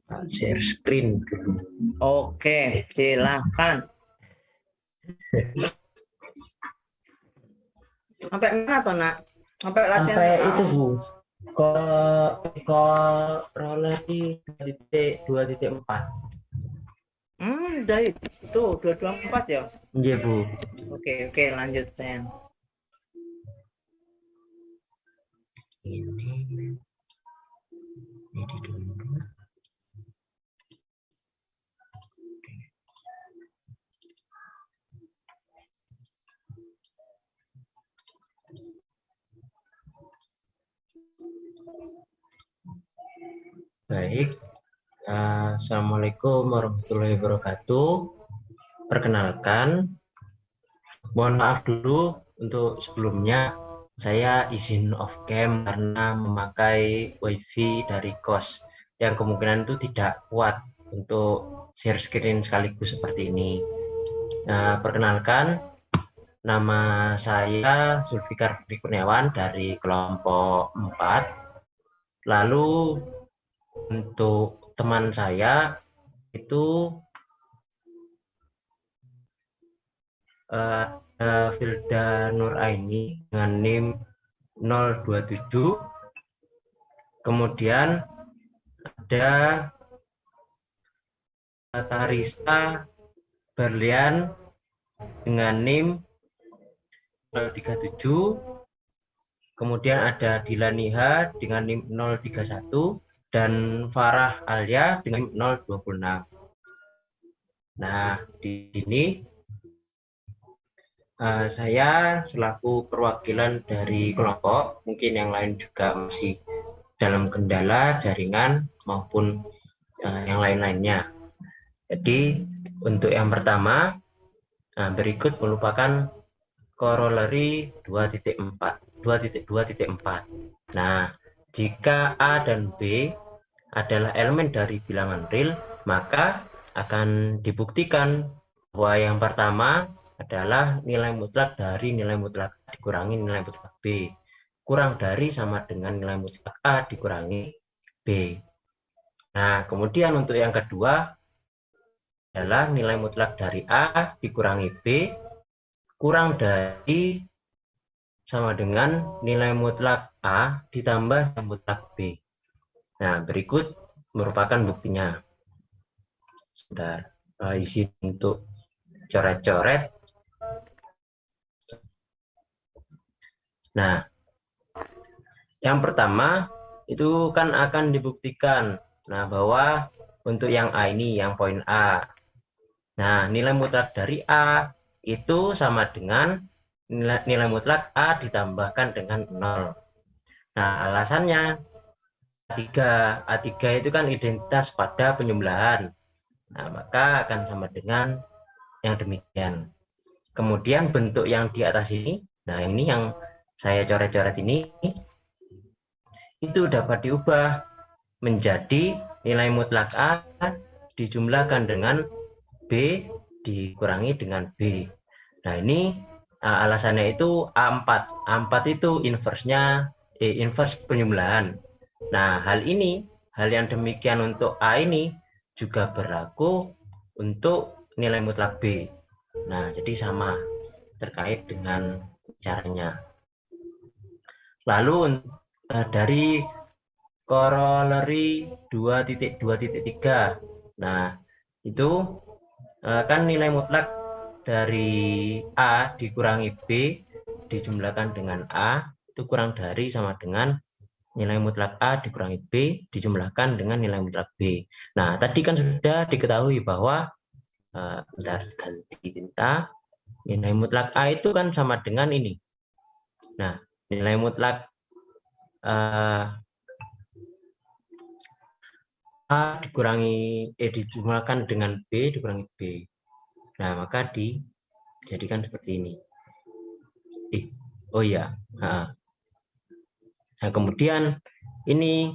Share screen dulu. Oke, silakan. Sampai mana tuh nak? Sampai latihan Sampai tentang itu Bu, ke roller di 2.4. udah itu 224 ya. Iya Bu. Oke, lanjut Sen. Ini dulu. Baik, Assalamualaikum warahmatullahi wabarakatuh. Perkenalkan, mohon maaf dulu untuk sebelumnya saya izin off cam karena memakai wifi dari kos yang kemungkinan itu tidak kuat untuk share screen sekaligus seperti ini. Nah, perkenalkan, nama saya Zulfikar Fikri Kurniawan dari kelompok 4. Lalu untuk teman saya itu Filda Nuraini dengan NIM 027. Kemudian ada Tarisa Berlian dengan NIM 037. Kemudian ada Dilaniha dengan NIM 031 dan Farah Alia dengan 026. Nah, di sini saya selaku perwakilan dari kelompok, mungkin yang lain juga masih dalam kendala jaringan maupun yang lain-lainnya. Jadi untuk yang pertama, berikut merupakan corollary 2.4. Nah, jika A dan B adalah elemen dari bilangan real, maka akan dibuktikan bahwa yang pertama adalah nilai mutlak dari nilai mutlak A dikurangi nilai mutlak B. Kurang dari sama dengan nilai mutlak A dikurangi B. Nah, kemudian untuk yang kedua adalah nilai mutlak dari A dikurangi B kurang dari sama dengan nilai mutlak A ditambah nilai mutlak B. Nah, berikut merupakan buktinya. Sebentar, izin untuk coret-coret. Nah, yang pertama itu kan akan dibuktikan. Nah, bahwa untuk yang A ini, yang poin A. Nah, nilai mutlak dari A itu sama dengan nilai mutlak A ditambahkan dengan 0. Nah, alasannya A3 itu kan identitas pada penjumlahan. Nah, maka akan sama dengan yang demikian. Kemudian bentuk yang di atas ini, nah ini yang saya coret-coret ini, itu dapat diubah menjadi nilai mutlak A dijumlahkan dengan B dikurangi dengan B. Nah ini alasannya itu A4. A4 itu inverse-nya inverse penjumlahan. Nah hal yang demikian untuk A ini juga berlaku untuk nilai mutlak B. Nah jadi sama terkait dengan caranya. Lalu dari corollary 2.2.3. Nah, itu kan nilai mutlak dari A dikurangi B dijumlahkan dengan A itu kurang dari sama dengan nilai mutlak A dikurangi B dijumlahkan dengan nilai mutlak B. Nah, tadi kan sudah diketahui bahwa bentar ganti tinta. Nilai mutlak A itu kan sama dengan ini. Nah, nilai mutlak A dikurangi dijumlahkan dengan B dikurangi B. Nah, maka dijadikan seperti ini. Oh ya. Nah, kemudian ini,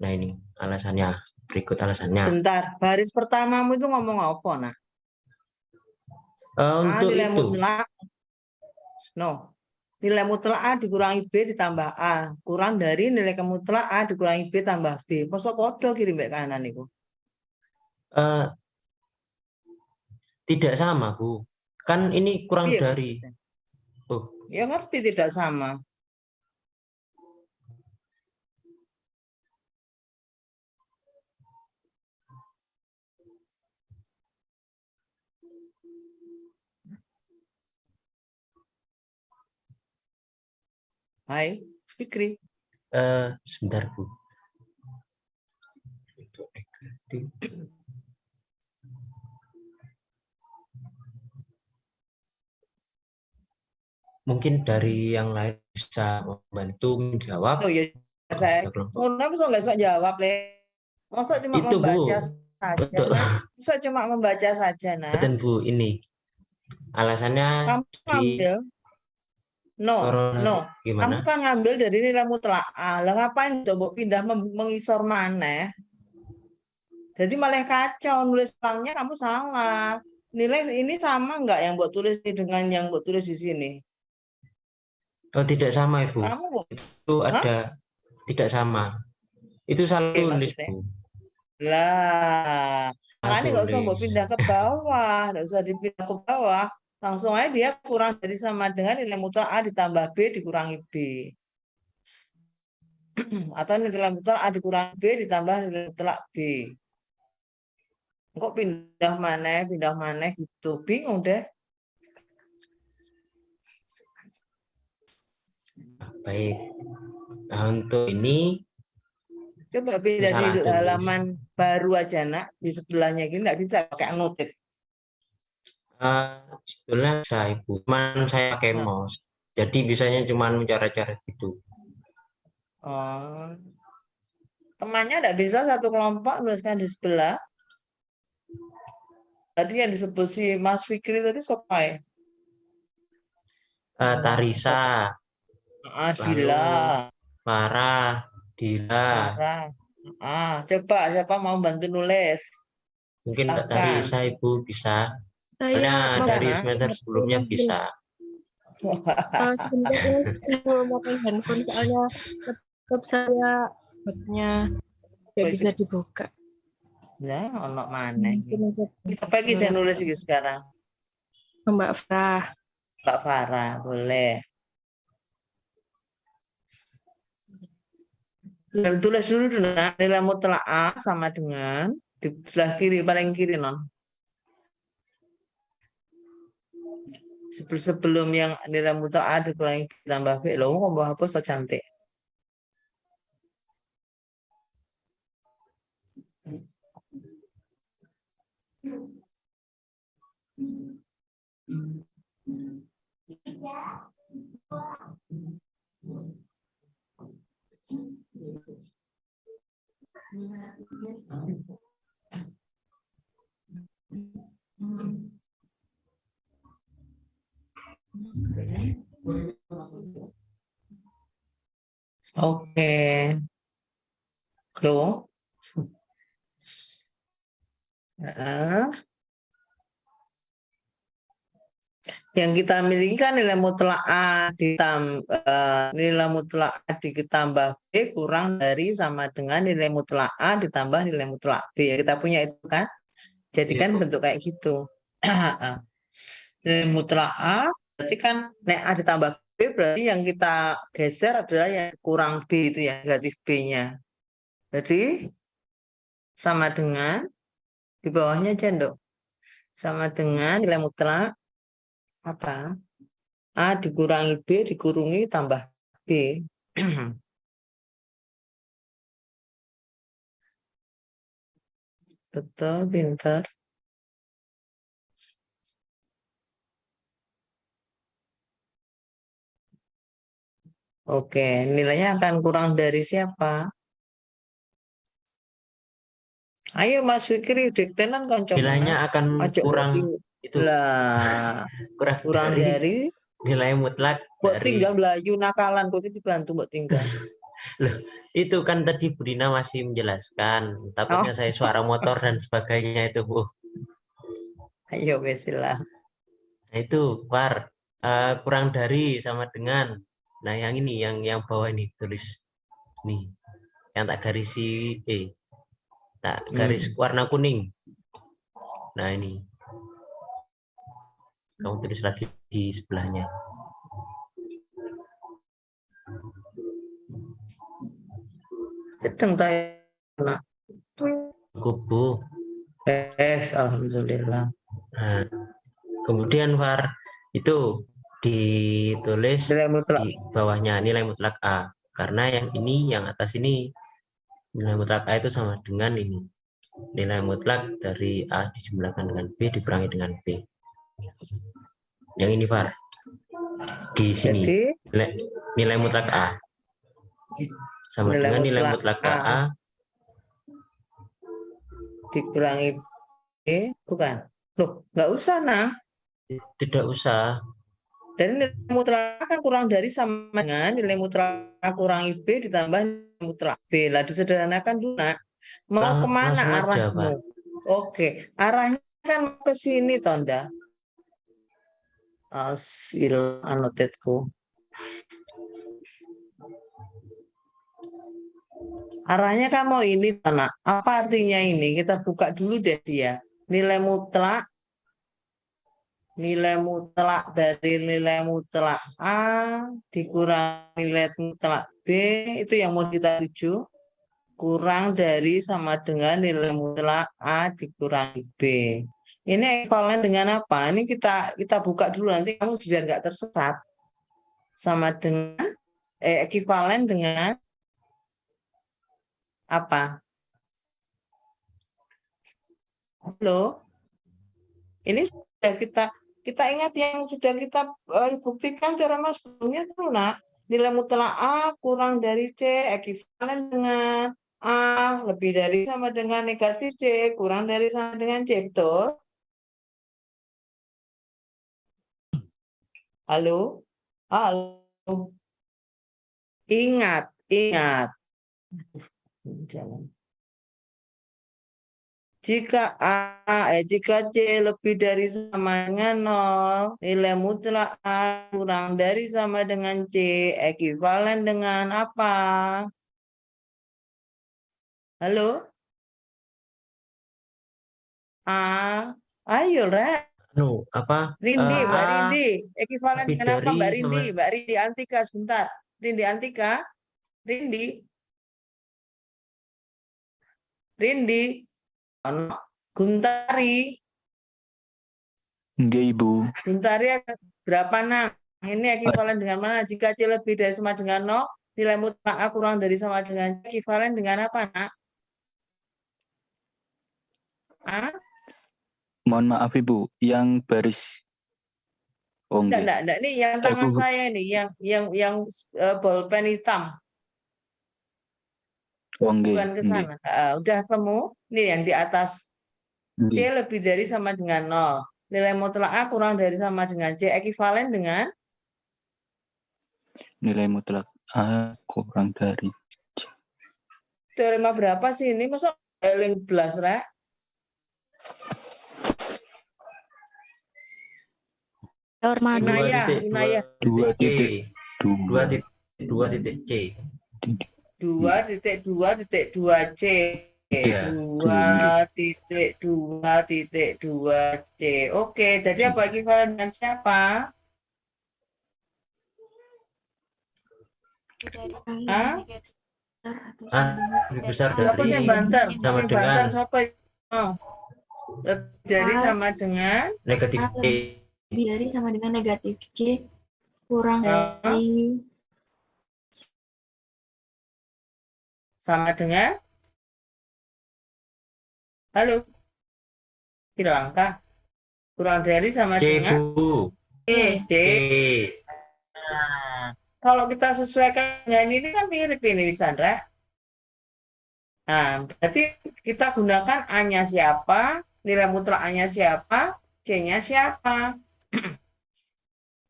nah ini alasannya. Berikut alasannya. Bentar, baris pertamamu itu ngomong apa nak? Untuk nilai itu. Mutlak, nilai mutlak A dikurangi B ditambah A kurang dari nilai mutlak A dikurangi B tambah B. Masa podo kirim ke kanan itu. Eh, tidak sama, Bu. Kan ini kurang Iya, dari. maksudnya. Oh, Ya ngerti tidak sama. Hai, Fikri. sebentar, Bu. Itu negatif. Mungkin dari yang lain bisa membantu menjawab. Oh ya, saya Muna bisa nggak bisa jawab, Le. Masa cuma Itu, membaca Bu. saja, Untuk nah? Masa cuma membaca saja, nah? betul, Bu, ini alasannya Kamu di ngambil, no, corona no. Kamu gimana? kan ngambil dari nilai mutlak A. Lah ngapain coba pindah mengisor mana? Jadi malah kacau, nulis ulangnya kamu salah. Nilai ini sama nggak yang buat tulis ini dengan yang buat tulis di sini? Oh, tidak sama, Ibu. Kamu, Itu hah? ada tidak sama. Itu salah Oke, tulis, maksudnya. Bu. Lah, Salah makanya nggak usah mau tulis. pindah ke bawah, nggak usah dipindah ke bawah. Langsung aja dia kurang dari sama dengan nilai mutlak A ditambah B dikurangi B. Atau nilai mutlak A dikurangi B ditambah nilai mutlak B. Kok pindah mana gitu. Bingung deh. Baik. Nah, untuk ini Coba pindah di salah tulis. halaman baru aja, nak. Di sebelahnya gini nggak bisa pakai notit. Sebetulnya bisa, Ibu. Cuman saya pakai Nah, mouse. Jadi bisanya cuma mencoret-coret gitu. oh. Temannya nggak bisa satu kelompok nuliskan di sebelah. Tadi yang disebut si Mas Fikri tadi siapa ya? Tarisa, lalu Dila, Farah, Dila. Sarah. Coba siapa mau bantu nulis? Mungkin Kak Silahkan. Tarisa, Ibu bisa. Saya Soalnya Bisa, dari nak? semester sebelumnya bisa. sebentar ini saya memakai handphone soalnya laptop saya botnya tidak bisa dibuka. Ya, ono mana? Sebentar. Siapa yang bisa nulis iki sekarang? Mbak Frah. Mbak Farah, boleh. Dan tulis dulu nak, nilai mutlak A sama dengan di sebelah kiri, paling kiri non. Sebelum yang nilai mutlak A dikurangi B tambah B, lo mau hapus atau cantik? Oke. Tuh. Yang kita miliki kan nilai mutlak A nilai mutlak A ditambah B kurang dari sama dengan nilai mutlak A ditambah nilai mutlak B. Ya, kita punya itu kan. Jadi kan bentuk kayak gitu. Nilai mutlak A berarti kan A ditambah B berarti yang kita geser adalah yang kurang B itu ya, negatif B-nya. Jadi sama dengan di bawahnya cendok. Sama dengan nilai mutlak apa? A dikurangi B dikurungi tambah B. Betul, pintar. Oke, nilainya akan kurang dari siapa? Ayo Mas Fikri, diktenan kan Nilainya akan kurang itu lah kurang dari nilai mutlak buat dari tinggal Melayu nakalan kok itu bantu buat tinggal. Loh, itu kan tadi Bu Dina masih menjelaskan. Takutnya Oh, saya suara motor dan sebagainya itu, Bu. ayo wesilah. Nah, itu war kurang dari sama dengan. Nah, yang ini yang bawah ini tulis nih. Yang tak garisi tak garis warna kuning. Nah ini, kamu tulis lagi di sebelahnya. Sedang tanya. Kubu. Alhamdulillah. Nah, kemudian Far, itu ditulis Nilai mutlak. di bawahnya nilai mutlak A. Karena yang ini, yang atas ini, nilai mutlak A itu sama dengan ini. Nilai mutlak dari A dijumlahkan dengan B dikurangi dengan B. Yang ini Far, di sini Jadi nilai mutlak A sama nilai dengan nilai mutlak mutlak A dikurangi B, bukan? Loh, nggak usah, nah. tidak usah. Dan nilai mutlak kan kurang dari sama dengan nilai mutlak A kurangi B ditambah nilai mutlak B. Lah disederhanakan dulu, nak. Mau kemana Langsung aja arahmu? Far. Oke, arahnya kan ke sini, Tonda. Hasil annotatedku. Arahnya kan mau ini, Nak. Apa artinya ini? Kita buka dulu deh dia. Nilai mutlak dari nilai mutlak A dikurangi nilai mutlak B, itu yang mau kita tuju, kurang dari sama dengan nilai mutlak A dikurangi B. Ini ekivalen dengan apa? Ini kita buka dulu, nanti kamu biar nggak tersesat. Sama dengan ekivalen dengan apa? Halo? Ini sudah kita ingat yang sudah kita buktikan teorema sebelumnya tuh, nak. Nilai mutlak A kurang dari C ekivalen dengan A lebih dari sama dengan negatif C kurang dari sama dengan C, betul? Halo? Halo? Ingat. Jangan. Jika C lebih dari sama dengan 0, nilai mutlak A kurang dari sama dengan C, ekivalen dengan apa? Halo? Ayo, Rek. Apa? Rindi, Mbak A Rindi. Ekivalen lebih dengan apa, dari Mbak sama Rindi? Mbak Rindi Antika, sebentar. Rindi Antika. Rindi. Guntari. Enggak, Ibu. Guntari ada berapa, nak? Ini ekivalen dengan mana? Jika C lebih dari sama dengan 0, nilai mutlak A kurang dari sama dengan C, ekivalen dengan apa, nak? Mohon maaf, Ibu. Yang baris. Oh, enggak. Enggak. Ini yang tangan Bu. saya ini, yang bolpen hitam. Oh, enggak. Bukan ke sana. Udah temu? Nih yang di atas. C lebih dari sama dengan 0. Nilai mutlak A kurang dari sama dengan C, ekivalen dengan Nilai mutlak A kurang dari C. teorema berapa sih ini? Masa eling belas, Rek? Teorema Inaya. 2.2 C. 2.2.2 C. Iya. 2.2.2 C. Oke, jadi apa ekivalen dengan siapa? Lebih besar Siapa dari yang banter? sama Yang dengan banter siapa? Lebih dari sama dengan negatif C. lebih dari sama dengan negatif C kurang dari sama dengan halo, hilangkah? Kurang dari sama C, dengan Bu. C. Nah, kalau kita sesuaikan dengan ini kan mirip ini, Sandra. Nah, berarti kita gunakan A-nya siapa, nilai mutlak A-nya siapa, C-nya siapa.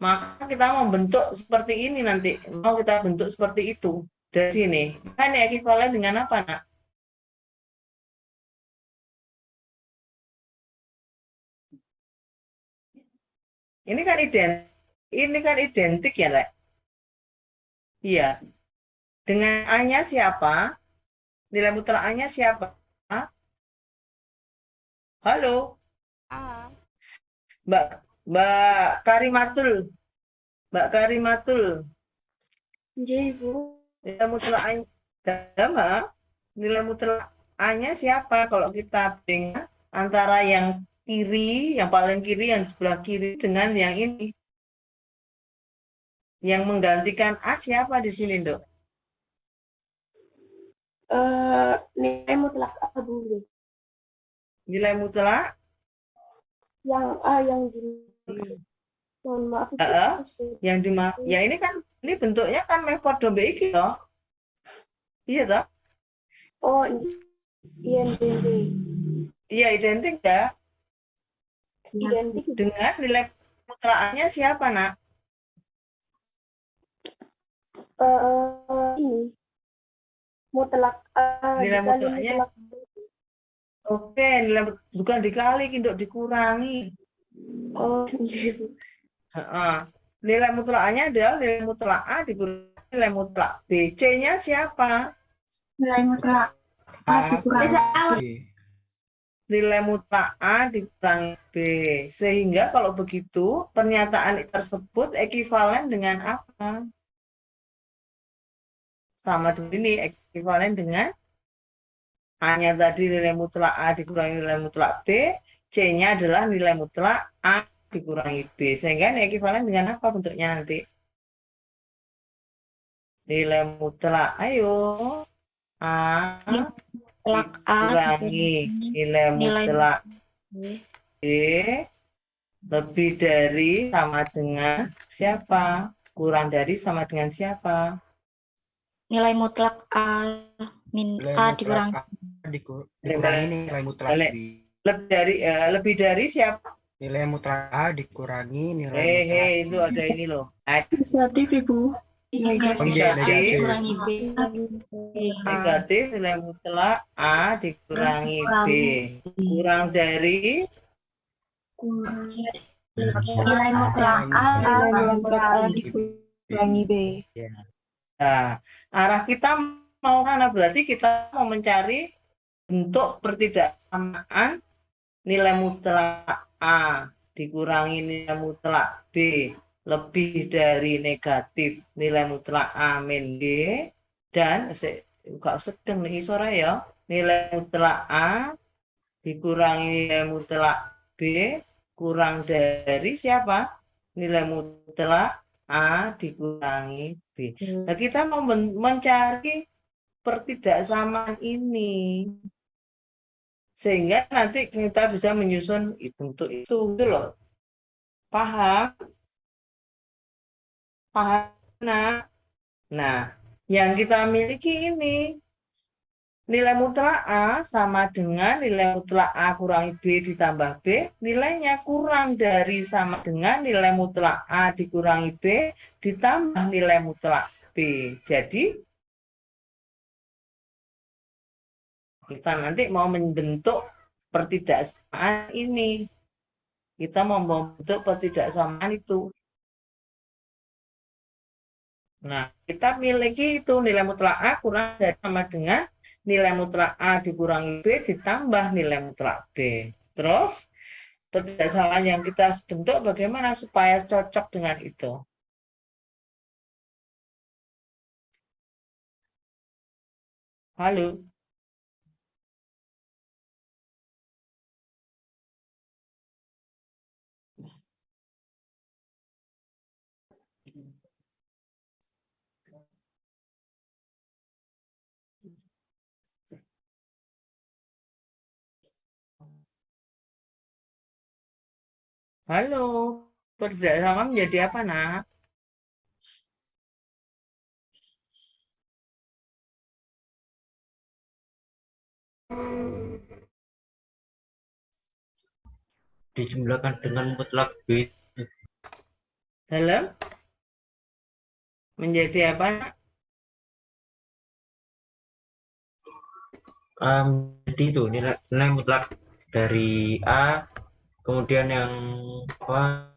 Maka kita mau bentuk seperti ini nanti. Mau kita bentuk seperti itu. Dari sini. Maka ini ekivalen dengan apa, nak? Ini kan identik ya, Rek? Iya. Dengan A-nya siapa? Nilai mutlak A-nya siapa? Halo? A. Mbak Karimatul. Mbak Karimatul. J, Bu. Nilai mutlak A, nilai mutlak A-nya siapa? Kalau kita bandingkan antara yang kiri, yang paling kiri, yang di sebelah kiri dengan yang ini. Yang menggantikan A siapa di sini, Dok? Nilai mutlak A, Bu. Nilai mutlak Yang A yang dimaksud. Mohon maaf, Ibu. Heeh, Seperti yang itu. ya ini kan ini bentuknya kan meh padha mbek iki toh. Iya toh? Oh, iya, Iya identik ya identik. dengan nilai mutlaknya siapa, Nak? Ini mutlak A Nilai dikali mutlaknya mutlak B. oke, nilai bukan dikali, Nduk, dikurangi. Oh, iya, Bu. Heeh. Nilai mutlaknya adalah nilai mutlak A dikurangi nilai mutlak B. C-nya siapa? Nilai mutlak A dikurangi B. Nilai mutlak A dikurangi B. Sehingga kalau begitu, pernyataan tersebut ekivalen dengan apa? Sama dulu ini ekivalen dengan A-nya tadi nilai mutlak A dikurangi nilai mutlak B, C-nya adalah nilai mutlak A dikurangi B. Sehingga ini ekivalen dengan apa bentuknya nanti? Nilai mutlak, ayo. A Mutlak A dikurangi nilai mutlak B lebih dari sama dengan siapa? Kurang dari sama dengan siapa? nilai mutlak A min Nilai A mutlak dikurangi A dikurangi nilai mutlak Balik. B. Lebih dari siapa? Nilai mutlak A dikurangi nilai mutlak B. Itu ada ini loh. negatif, Ibu. Negatif. Dikurangi B. Negatif nilai mutlak A dikurangi B. Kurang dari Nilai mutlak A dikurangi B. Nah, arah kita mau sana berarti kita mau mencari bentuk pertidaksamaan nilai mutlak A dikurangi nilai mutlak B lebih dari negatif nilai mutlak A min B dan gak sedeng nih sore ya nilai mutlak A dikurangi nilai mutlak B kurang dari siapa? Nilai mutlak A dikurangi B. Nah, kita mau mencari pertidaksamaan ini. Sehingga nanti kita bisa menyusun bentuk itu, gitu loh. Paham? Paham? Nah, yang kita miliki ini nilai mutlak A sama dengan nilai mutlak A kurangi B ditambah B, nilainya kurang dari sama dengan nilai mutlak A dikurangi B ditambah nilai mutlak B. Jadi, kita nanti mau membentuk pertidaksamaan ini. Kita mau membentuk pertidaksamaan itu. Nah, kita miliki itu nilai mutlak A kurang dari sama dengan nilai mutlak A dikurangi B ditambah nilai mutlak B. Terus, pertidaksamaan yang kita bentuk bagaimana supaya cocok dengan itu? Halo? Halo, pertidaksamaan menjadi apa, Nak? Dijumlahkan dengan mutlak B. Dalam menjadi apa, Nak? Jadi itu nilai mutlak dari A, kemudian yang apa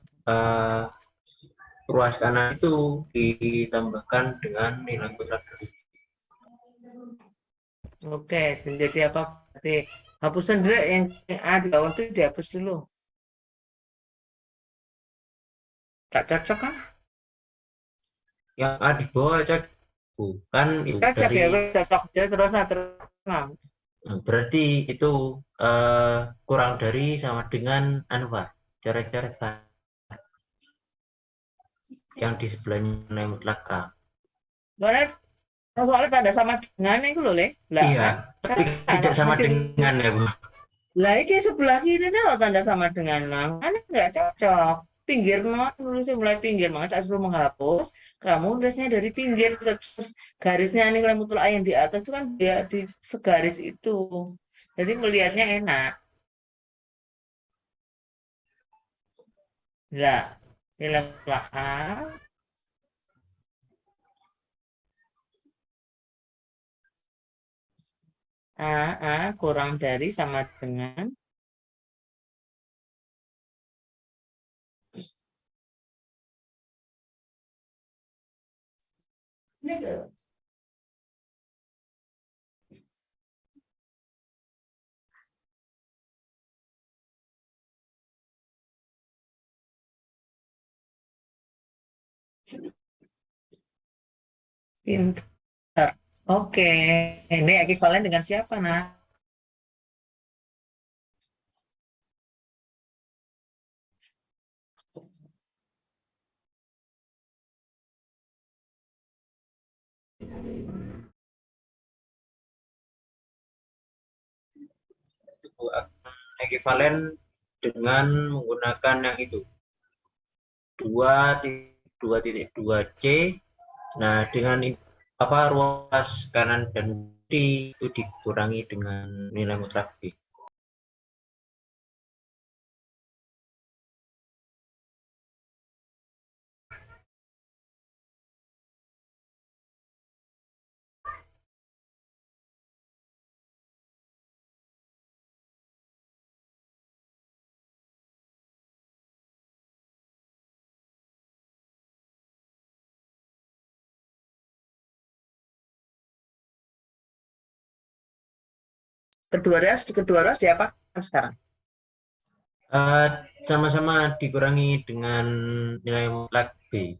ruas kanan itu ditambahkan dengan nilai mutlak dari Oke, jadi apa? Berarti hapusan dulu yang A di bawah itu dihapus dulu. Gak cocok kan? Yang A di bawah cocok. Bukan itu Cocok dari ya, wes, cocok aja terus nah terus. Nah. berarti itu kurang dari sama dengan anu Pak. Coret-coret Pak. Yang di sebelahnya nilai mutlak A. Soalnya tanda sama dengan itu loh, Le. Lah Iya, kan? tapi Kan tidak sama dengan ya Bu. lah ini sebelah kiri ini loh tanda sama dengan nah, kan nggak cocok. Pinggir no, nulisnya mulai pinggir, makanya tak suruh menghapus. Kamu nulisnya dari pinggir, terus garisnya nilai mutlak yang di atas itu kan dia di segaris itu. Jadi melihatnya enak. Lah, nilai mutlak A kurang dari sama dengan ini loh. Pintar. Oke, ini ekivalen dengan siapa, nah? Itu akan ekivalen dengan menggunakan yang itu 2.2.2C. Nah, dengan apa ruas kanan dan kiri itu dikurangi dengan nilai mutlak B. Kedua ruas diapakan sekarang? Eh, sama-sama dikurangi dengan nilai mutlak B.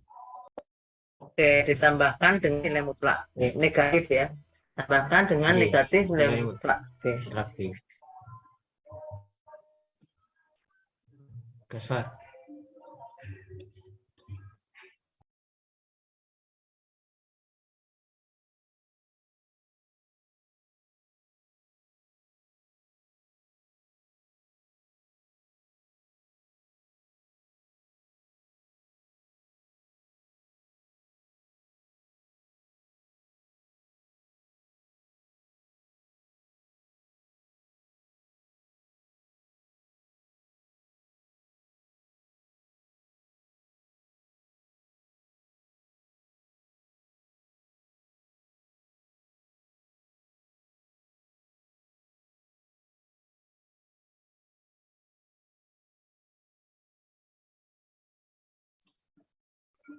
Oke, ditambahkan dengan nilai mutlak negatif ya. Tambahkan dengan Oke, negatif nilai nilai mutlak. Oke. mutlak B. Gasfar.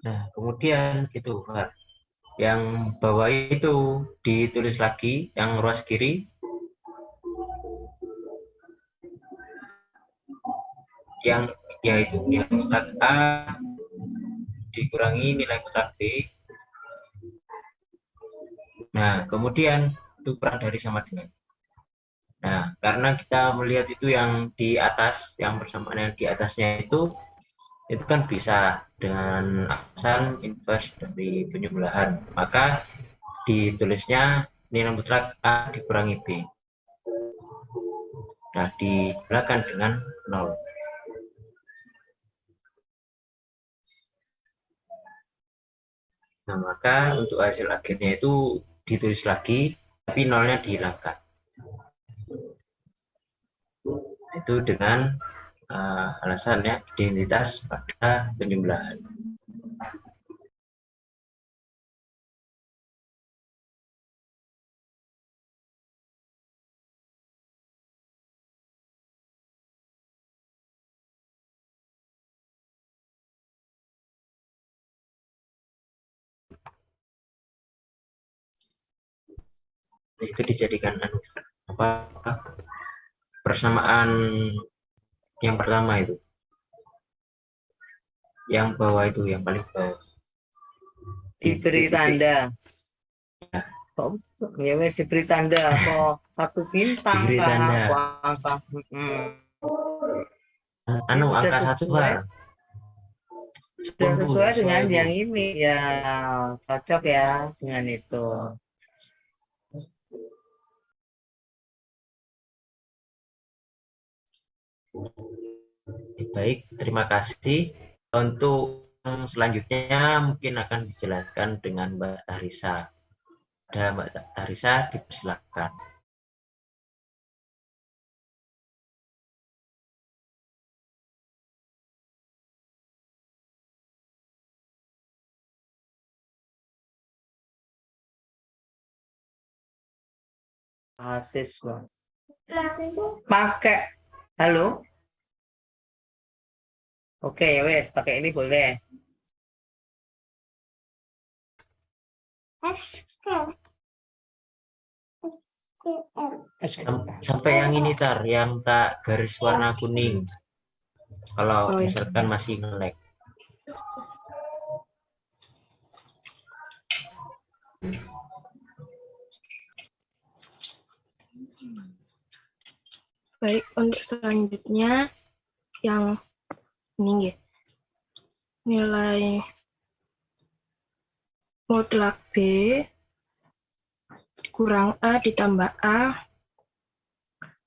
Nah, kemudian itu Pak. Yang bawah itu ditulis lagi yang ruas kiri yang yaitu nilai mutlak A dikurangi nilai mutlak B. Nah, kemudian itu kurang dari sama dengan. Nah, karena kita melihat itu yang di atas, yang bersamaan yang di atasnya itu kan bisa dengan alasan inverse dari penjumlahan. Maka ditulisnya nilai mutlak A dikurangi B. Nah, dibelakang dengan 0. Nah, maka untuk hasil akhirnya itu ditulis lagi, tapi nolnya dihilangkan. Itu dengan alasannya identitas pada penjumlahan. Itu dijadikan apa persamaan yang pertama itu. Yang bawah itu, yang paling bawah. Diberi Titik-titik. tanda. Ya. Kok ya wes diberi tanda kok satu bintang Diberi kah tanda. apa. Ini Anu, sudah angka 1 sesuai, Har. sudah 10 sesuai dengan Bu. yang ini ya, cocok ya dengan itu. Baik, terima kasih. Untuk selanjutnya mungkin akan dijelaskan dengan Mbak Tarisa. Ada Mbak Tarisa, dipersilakan. Mahasiswa pakai halo, oke ya wes pakai ini boleh. Sampai yang ini Tar, yang tak garis warna kuning. Kalau Oh, iya. misalkan masih nge-lag. Baik, untuk selanjutnya yang ini ya. Nilai mutlak B kurang A ditambah A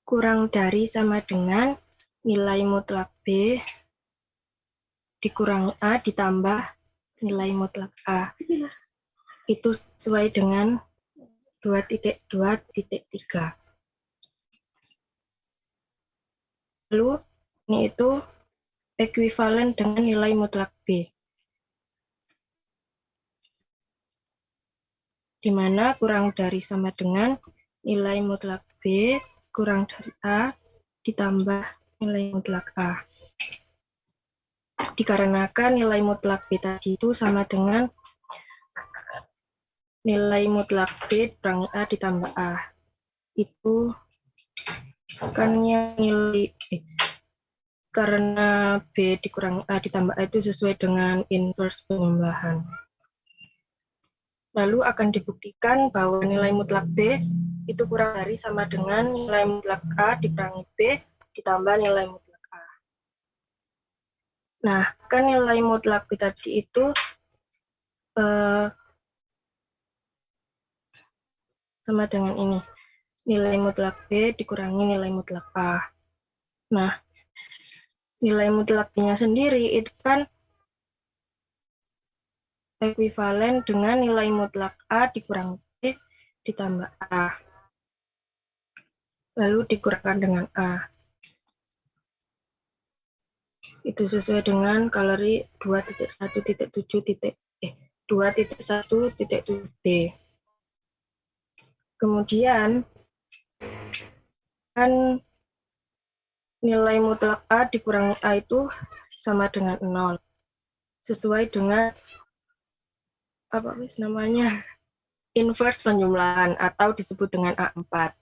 kurang dari sama dengan nilai mutlak B dikurangi A ditambah nilai mutlak A. Itu sesuai dengan 2.2.3. Lalu ini itu ekuivalen dengan nilai mutlak B, di mana kurang dari sama dengan nilai mutlak B kurang dari A ditambah nilai mutlak A. Dikarenakan nilai mutlak B tadi itu sama dengan nilai mutlak B kurangi A ditambah A. Itu kan nilai karena B dikurangi A ditambah A itu sesuai dengan inverse penjumlahan. Lalu akan dibuktikan bahwa nilai mutlak B itu kurang dari sama dengan nilai mutlak A dikurangi B ditambah nilai mutlak A. Nah, kan nilai mutlak B tadi itu sama dengan ini. Nilai mutlak B dikurangi nilai mutlak A. Nah, nilai mutlak B-nya sendiri itu kan ekuivalen dengan nilai mutlak A dikurangi B ditambah A. Lalu dikurangkan dengan A. Itu sesuai dengan kalori 2.1.7b. Kemudian kan nilai mutlak A dikurangi A itu sama dengan 0. Sesuai dengan apa namanya? Inverse penjumlahan atau disebut dengan A4.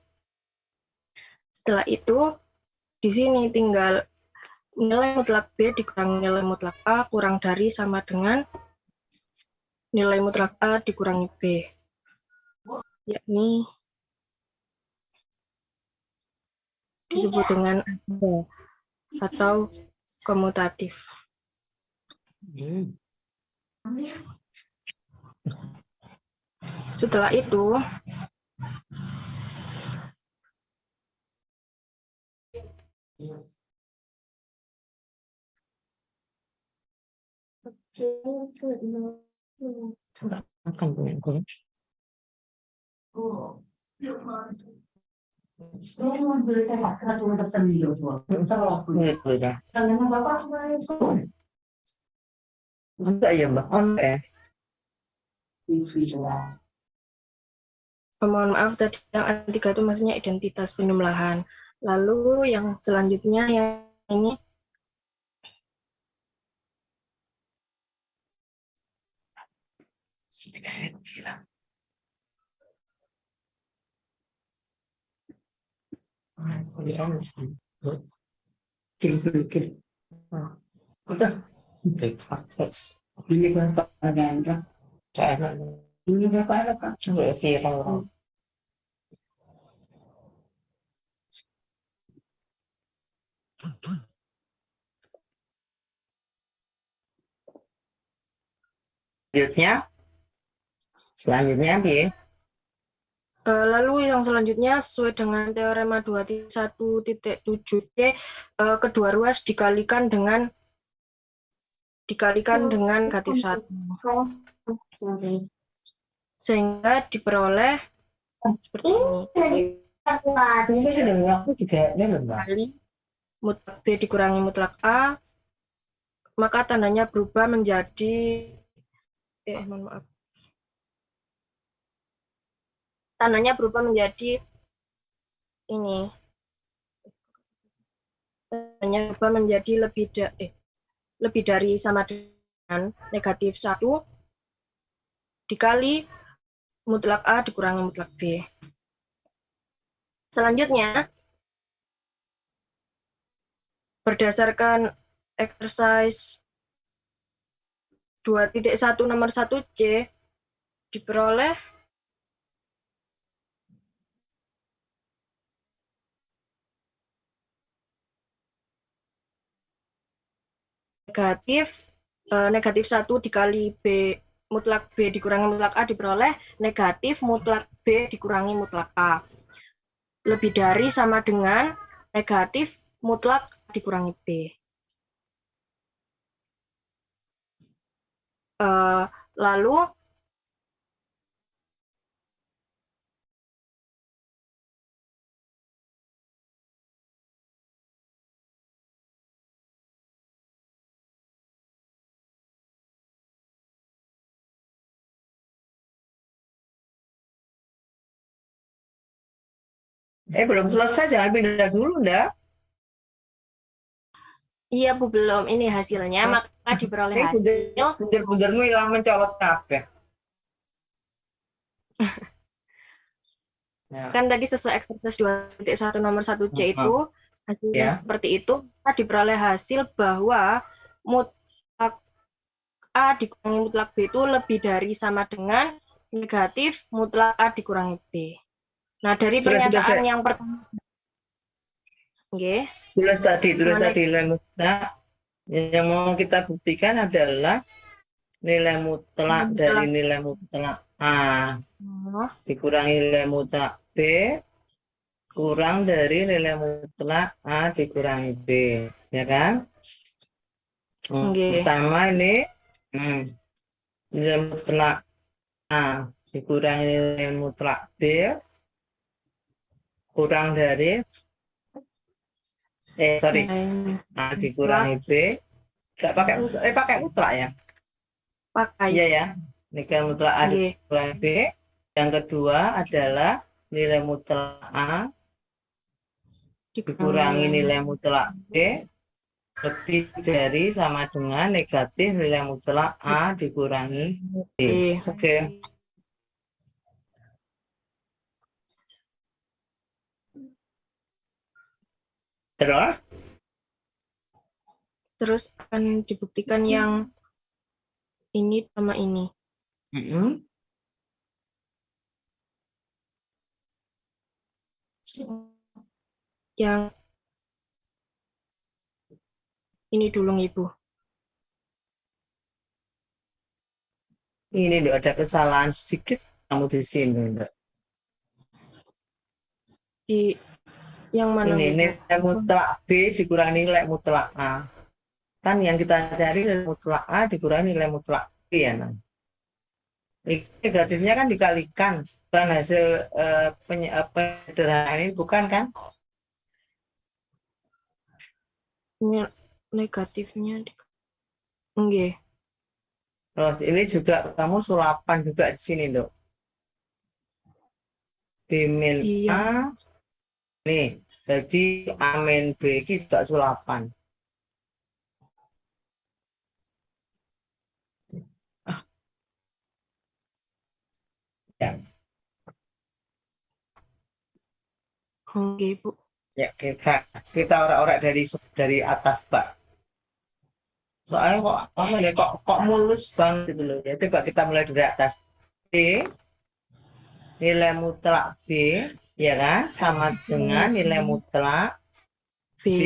Setelah itu di sini tinggal nilai mutlak B dikurangi nilai mutlak A kurang dari sama dengan nilai mutlak A dikurangi B, yakni disebut dengan atau komutatif. Setelah itu Enggak ya Mbak, mohon maaf tadi yang A3 itu maksudnya identitas penjumlahan. Lalu yang selanjutnya yang ini udah Public access. Ini berapa kan? Ini berapa kan? Enggak sih kalau. Selanjutnya bi. Lalu yang selanjutnya sesuai dengan teorema 2.1.7c, kedua ruas dikalikan dengan negatif 1. Sehingga diperoleh seperti ini. Kali mutlak B dikurangi mutlak A, maka tandanya berubah menjadi mohon maaf. Tandanya berubah menjadi ini. Tandanya berubah menjadi lebih dari sama dengan negatif 1 dikali mutlak A dikurangi mutlak B. Selanjutnya, berdasarkan exercise 2.1 nomor 1C diperoleh negatif 1 dikali B mutlak B dikurangi mutlak A diperoleh negatif mutlak B dikurangi mutlak A. Lebih dari sama dengan negatif mutlak dikurangi B. Lalu Belum selesai, jangan pindah dulu, ndak? iya Bu, belum. Ini hasilnya, maka diperoleh hasil. Bundir-bundirmu hilang mencolot kabeh. Kan tadi sesuai exercise 2.1 nomor 1C itu, hasilnya seperti itu, maka diperoleh hasil bahwa mutlak A dikurangi mutlak B itu lebih dari sama dengan negatif mutlak A dikurangi B. Nah, dari pernyataan yang pertama. Tulis tadi nilai mutlak. Yang mau kita buktikan adalah nilai mutlak dari nilai mutlak A dikurangi nilai mutlak B kurang dari nilai mutlak A dikurangi B, ya kan? Pertama ini nilai mutlak A dikurangi nilai mutlak B kurang dari A dikurangi B, nggak pakai mutlak ya? Pakai. Iya ya, nilai mutlak A dikurangi B. Yang kedua adalah nilai mutlak A dikurangi nilai mutlak B lebih dari sama dengan negatif nilai mutlak A dikurangi B. Oke. Terus akan dibuktikan yang ini sama ini. Yang ini dulu, Ibu. Ini loh, ada kesalahan sedikit kamu di sini. Di yang mana? Ini nilai mutlak B dikurangi nilai mutlak A. Kan yang kita cari nilai mutlak A dikurangi nilai mutlak B ya. Nah. Negatifnya kan dikalikan. Bukan hasil penyederhanaan ini, bukan kan? Negatifnya enggak. Terus ini juga kamu sulapan juga di sini, Dok. B-min A. Nih, jadi A-min B ini juga sulapan. Ya. Oke, Bu. Ya, kita orang-orang dari atas, Pak. Soalnya kok mulus banget gitu loh. Ya, coba kita mulai dari atas. B, nilai mutlak B, ya kan? Sama dengan nilai mutlak B B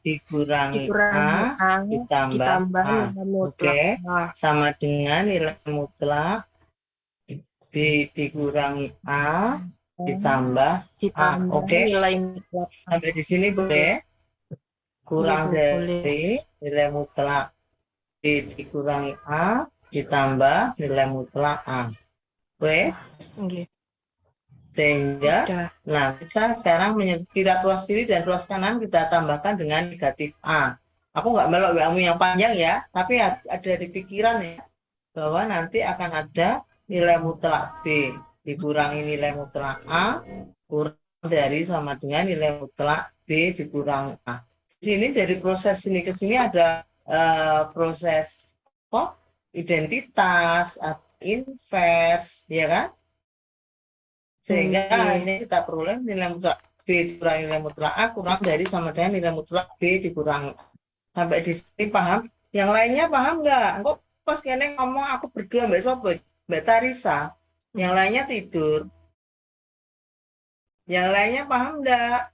dikurangi dikurangi A A ditambah A. nilai mutlak Oke, A. sama dengan nilai mutlak B dikurangi A ditambah A. Ditambah Oke, nilai mutlak A. sampai di sini boleh. Kurang Bu, boleh. dari nilai mutlak B dikurangi A ditambah nilai mutlak A. Oke, Nggih, sehingga sudah. nah kita sekarang tidak ruas kiri dan ruas kanan kita tambahkan dengan negatif A. Aku nggak melok kamu yang panjang ya, tapi ada di pikiran ya bahwa nanti akan ada nilai mutlak B dikurangi nilai mutlak A kurang dari sama dengan nilai mutlak B dikurangi A. Di sini dari proses sini ke sini ada proses identitas, inverse, ya kan? Sehingga ini kita peroleh nilai mutlak B dikurangi nilai mutlak A kurang dari sama dengan nilai mutlak B dikurangi A. Sampai di sini paham? Yang lainnya paham nggak? Kok pas kene ngomong aku berdua Mbak Sobat, Mbak Tarisa. Yang lainnya tidur. Yang lainnya paham nggak?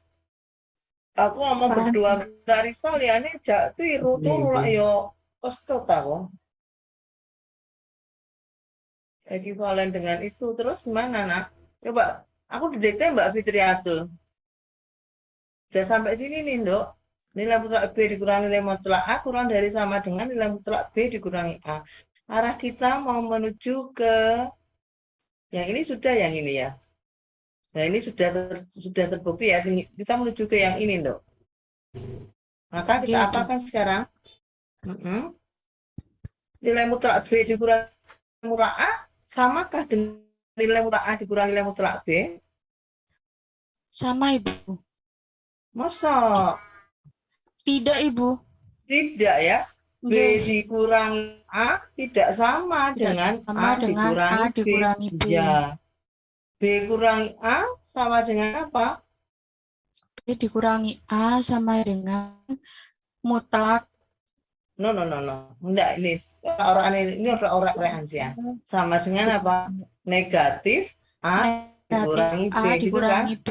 Aku ngomong berdua Mbak Tarisa liane jatuh turu lah yo. Kostot aku. Ekivalen dengan itu. Terus gimana nak? Coba aku didikte Mbak Fitriatul. Udah sampai sini nih, Dok. Nilai mutlak B dikurangi nilai mutlak A kurang dari sama dengan nilai mutlak B dikurangi A. Arah kita mau menuju ke yang ini sudah yang ini ya. Nah, ini sudah terbukti ya. Kita menuju ke yang ini, Dok. Maka kita apakan sekarang? Nilai mutlak B dikurangi mutlak A samakah dengan nilai mutlak A dikurangi nilai mutlak B? Sama, Ibu. Masa? Tidak, Ibu. Tidak ya. B dikurangi A tidak sama dengan A dikurangi B. Ya. B kurangi A sama dengan apa? B dikurangi A sama dengan mutlak. No. Enggak, ini orang rehansian. Sama dengan apa? Negatif A dikurangi B. Dikurangi gitu kan? B.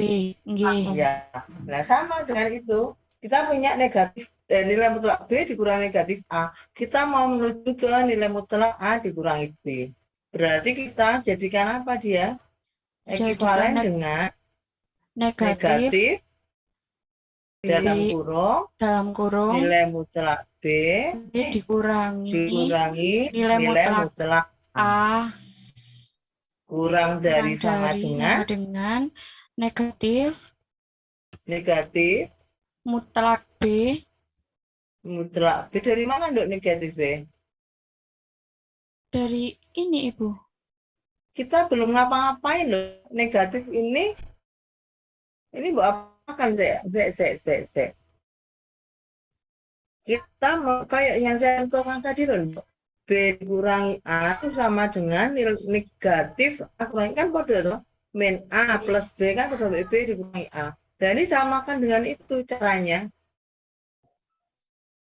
Ya. Nah, sama dengan itu. Kita punya negatif nilai mutlak B dikurangi negatif A. Kita mau menuju ke nilai mutlak A dikurangi B. Berarti kita jadikan apa dia? Ekivalen dengan negatif dalam kurung nilai mutlak B dikurangi nilai mutlak A kurang dari sama dengan negatif mutlak B dari mana Dok negatif B? Dari ini, Ibu. Kita belum ngapa-ngapain loh. Negatif ini buat apakan saya. Kita mau kayak yang saya contohkan tadi loh. B dikurangi A itu sama dengan nilai negatif A kurangi kan kode tuh. Min A plus B kan kode B dikurangi A. Dan ini samakan dengan itu caranya.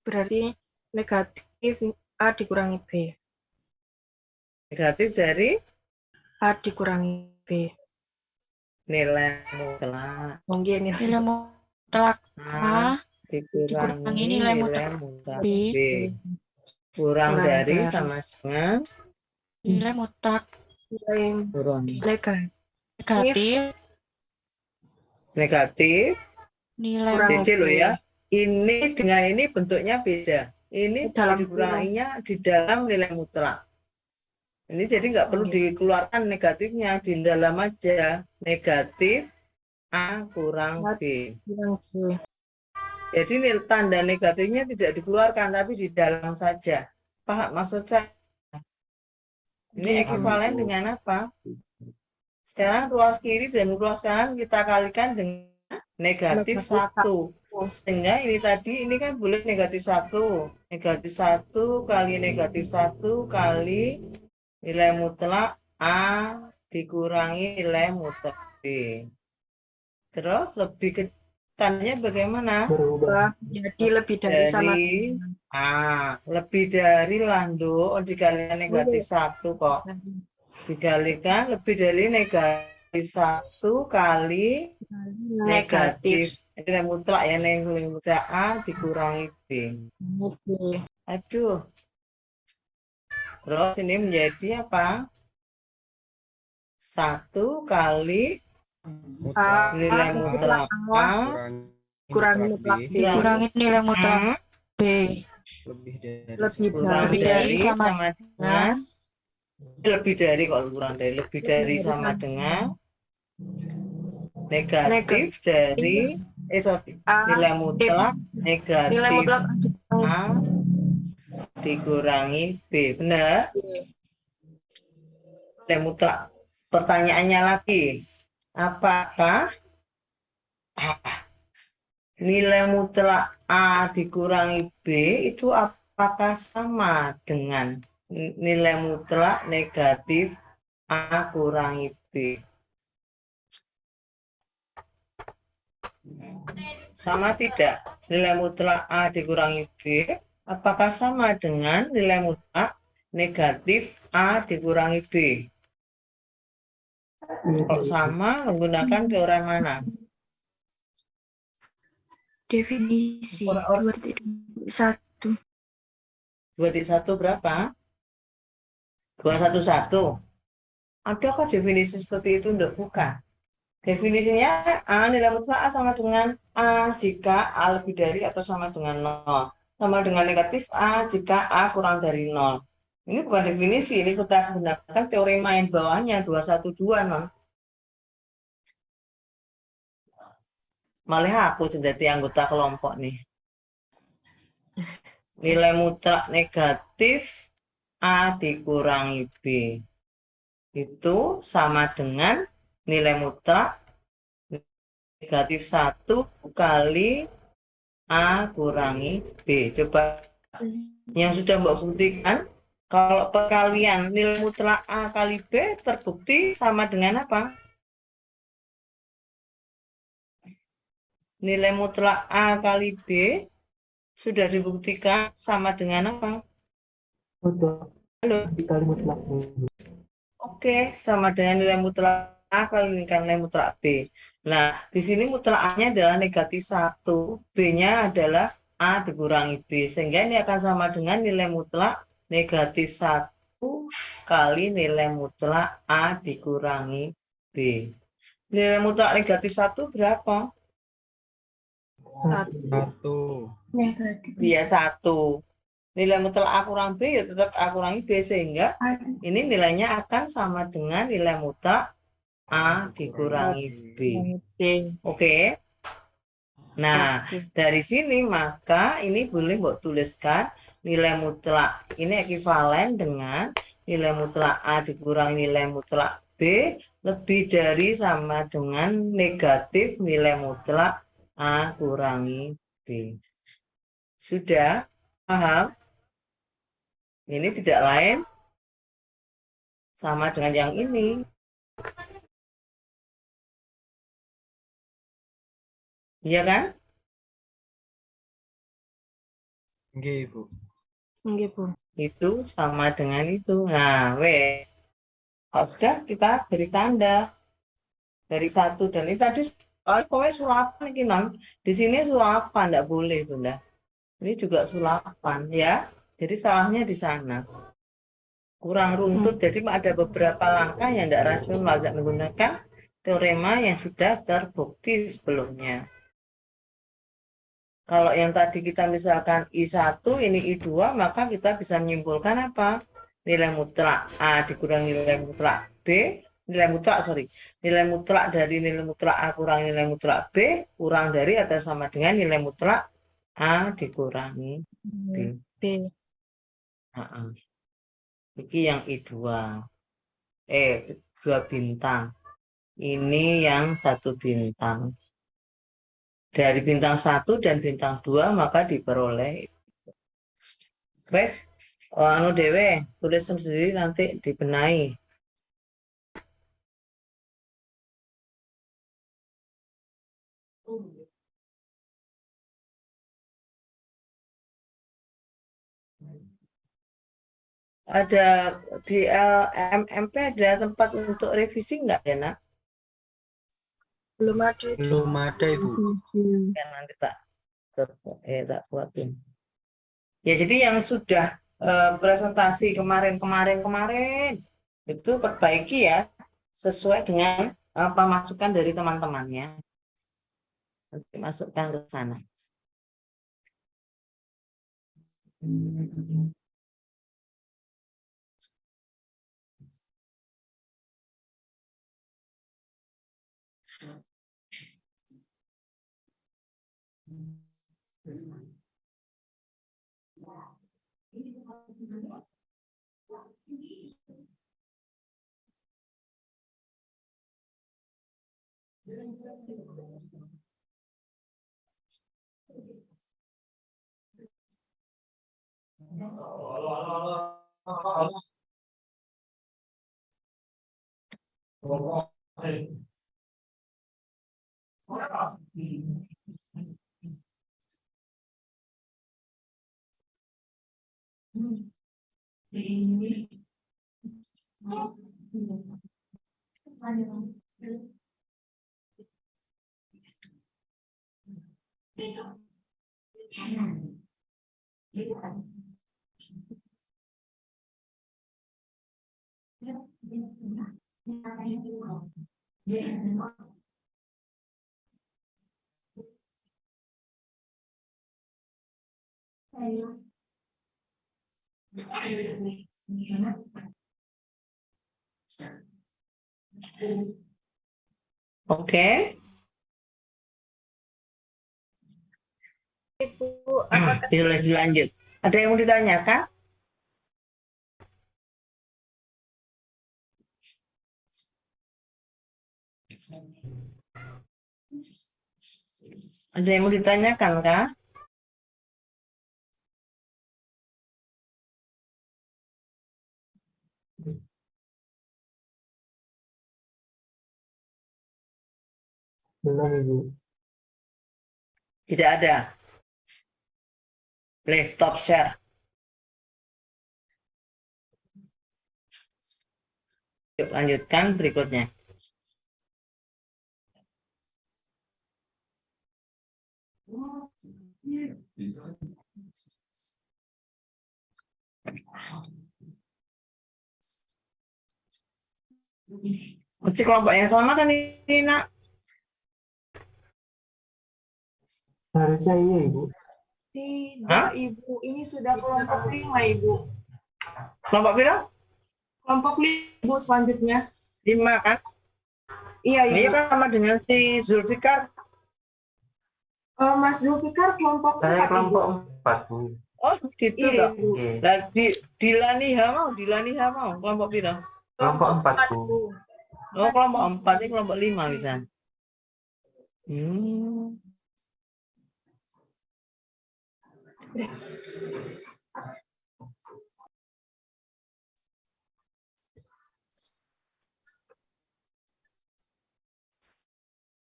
Berarti negatif A dikurangi B. Negatif dari A dikurangi B. Nilai mutlak. Nilai mutlak A dikurangi nilai mutlak B kurang dari sama dengan nilai mutlak negatif nilai DC loh ya. Ini dengan ini bentuknya beda. Ini dikuranginya di dalam nilai mutlak. Ini jadi nggak perlu dikeluarkan negatifnya, di dalam aja. Negatif A kurang B. Jadi tanda negatifnya tidak dikeluarkan, tapi di dalam saja. Paham maksud saya? Ini ekivalen dengan apa? Sekarang ruas kiri dan ruas kanan kita kalikan dengan negatif 1. Sehingga ini tadi, ini kan boleh negatif 1. Negatif 1 kali negatif 1 kali nilai mutlak A dikurangi nilai mutlak B. Terus lebih tandanya bagaimana? Berubah jadi lebih dari sama Dari lebih dari Lando, dikalikan negatif 1 kok. Dikalikan lebih dari negatif 1 kali negatif. Nilai mutlak ya, nilai mutlak A dikurangi B. Aduh. Terus ini menjadi apa? 1 kali nilai mutlak A kurangi mutlak B Dikurangi nilai mutlak B. lebih dari kurang Lebih dari sama dengan lebih dari, kalau kurang dari, lebih dari sama dengan negatif dari nilai mutlak negatif nilai mutlak A dikurangi B. Benar? Nilai mutlak. Pertanyaannya lagi, apakah nilai mutlak A dikurangi B itu apakah sama dengan nilai mutlak negatif A kurangi B? Sama tidak? Nilai mutlak A dikurangi B, apakah sama dengan nilai mutlak negatif A dikurangi B? Kalau sama, menggunakan teorem mana? Definisi Or- 2.1. 2.1 berapa? 211. Adakah definisi seperti itu? Enggak, bukan. Definisinya A, nilai mutlak A sama dengan A jika A lebih dari atau sama dengan 0. Sama dengan negatif A jika A kurang dari 0. Ini bukan definisi, ini kita gunakan teorema yang bawahnya 212, non. Malah aku jadi anggota kelompok nih. Nilai mutlak negatif A dikurangi B. Itu sama dengan nilai mutlak negatif 1 kali A kurangi B. Coba yang sudah Mbak buktikan, kalau perkalian nilai mutlak A kali B terbukti sama dengan apa? Nilai mutlak A kali B sudah dibuktikan sama dengan apa? Halo? Oke, sama dengan nilai mutlak A kali nilai mutlak B. Nah, di sini mutlak A-nya adalah negatif 1, B-nya adalah A dikurangi B. Sehingga ini akan sama dengan nilai mutlak negatif 1 kali nilai mutlak A dikurangi B. Nilai mutlak negatif 1 berapa? 1. Iya, 1. Nilai mutlak A kurang B ya tetap A kurangi B, sehingga ini nilainya akan sama dengan nilai mutlak A dikurangi B. Oke. Nah, dari sini maka ini boleh Mbok tuliskan nilai mutlak ini ekuivalen dengan nilai mutlak A dikurangi nilai mutlak B lebih dari sama dengan negatif nilai mutlak A kurangi B. Sudah paham? Ini tidak lain sama dengan yang ini. Iya kan? Nggih, Bu. Nggih, Bu. Itu sama dengan itu. Nah, sudah kita beri tanda dari 1 dan ini tadi pokoknya sulapan ini, non. Di sini sulapan, enggak boleh itu, nah. Ini juga sulapan ya. Jadi salahnya di sana. Kurang runtut, jadi ada beberapa langkah yang tidak rasional, tidak menggunakan teorema yang sudah terbukti sebelumnya. Kalau yang tadi kita misalkan I1, ini I2, maka kita bisa menyimpulkan apa? Nilai mutlak A dikurangi nilai mutlak B, nilai mutlak dari nilai mutlak A kurang nilai mutlak B, kurang dari atau sama dengan nilai mutlak A dikurangi B. Ini yang I2. 2 bintang. Ini yang 1 bintang. Dari bintang 1 dan bintang 2 maka diperoleh. Wes, anu dewe, tulis sendiri nanti dibenahi. ada di LMMP ada tempat untuk revisi nggak ya, Nak? Belum ada Ibu. Belum ada, Ibu. Ya, nanti tak buatin. Ya, jadi yang sudah presentasi kemarin itu perbaiki ya, sesuai dengan apa masukan dari teman-temannya. Nanti masukkan ke sana. Oke. Ibu, apakah Dilanjut. Ada yang mau ditanyakan? Ada yang mau ditanyakan, Kak? Belum, Ibu. Tidak ada. Boleh stop share. Yuk, lanjutkan berikutnya. Masih kelompok yang sama kan ini, Nak? Harusnya iya, Ibu. Tidak, Ibu. Ini sudah kelompok 5, Ibu. Kelompok berapa? Kelompok 5, Ibu, selanjutnya. 5 kan? Iya, Ibu. Ini kan sama dengan si Zulfikar. Mas Zulfikar kelompok 4, Saya Ibu. kelompok 4, Bu. Oh, gitu Iya, toh. Ibu. Oke. Lah Dilaniha mau kelompok berapa? Kelompok 4, Bu. Oh, kelompok 4 ini kelompok 5 bisa.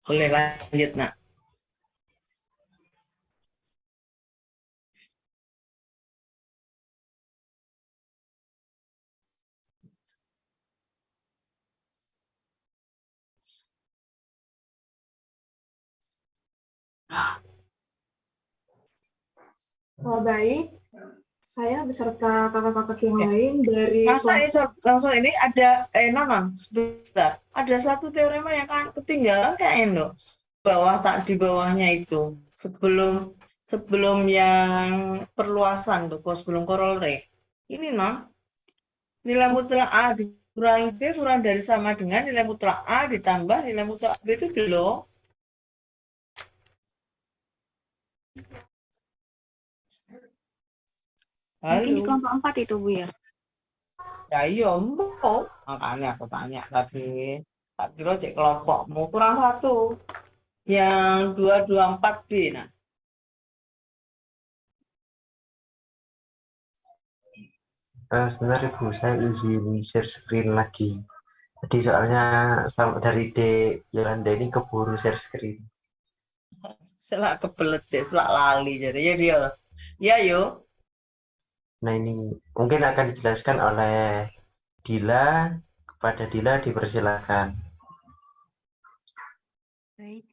Boleh lanjut, Nak. Baik. Saya beserta kakak-kakak yang lain dari Masa ini langsung ini ada non sebentar. Ada satu teorema yang kan ketinggalan kayak Endo. Di bawahnya itu sebelum yang perluasan tuh, sebelum corollary. Ini non nilai mutlak A dikurangi B kurang dari sama dengan nilai mutlak A ditambah nilai mutlak B itu belum. Mungkin di Halo. kelompok 4 itu, Bu, ya? Ya iya, mau. Makanya aku tanya tapi tak kira cek kelompokmu kurang satu. Yang 224B. Nah, Sebentar, Ibu. Saya izin share screen lagi. Jadi soalnya dari D Yolanda ini keburu share screen. selak kebelet deh, selak lali jadi ya dia. Ya yo. Nah, ini mungkin akan dijelaskan oleh Dila. Kepada Dila dipersilakan. Baik,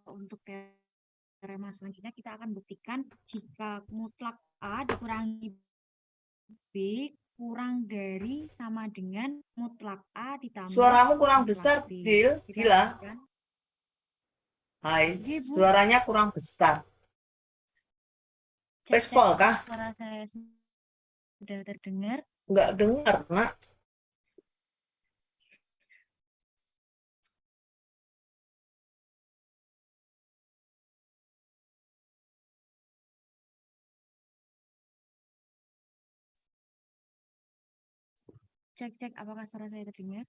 untuk teorema selanjutnya kita akan buktikan jika mutlak A dikurangi B kurang dari sama dengan mutlak A ditambah Suaramu kurang mutlak besar, B. Dil. Kita Gila. buktikan. Hai, Oke, Bu. suaranya kurang besar. Cek Pespol kah? suara saya sudah terdengar. Enggak dengar, nak. Cek apakah suara saya terdengar.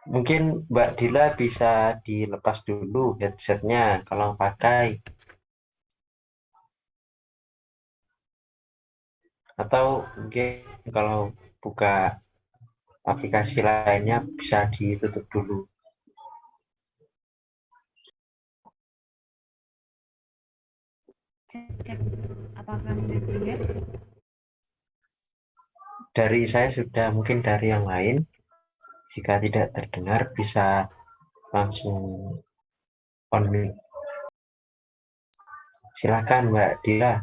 Mungkin Mbak Dila bisa dilepas dulu headsetnya kalau pakai, atau mungkin kalau buka aplikasi lainnya bisa ditutup dulu. Cek apakah sudah terdengar. Dari saya sudah, mungkin dari yang lain jika tidak terdengar bisa langsung on mic. Silakan Mbak Dila.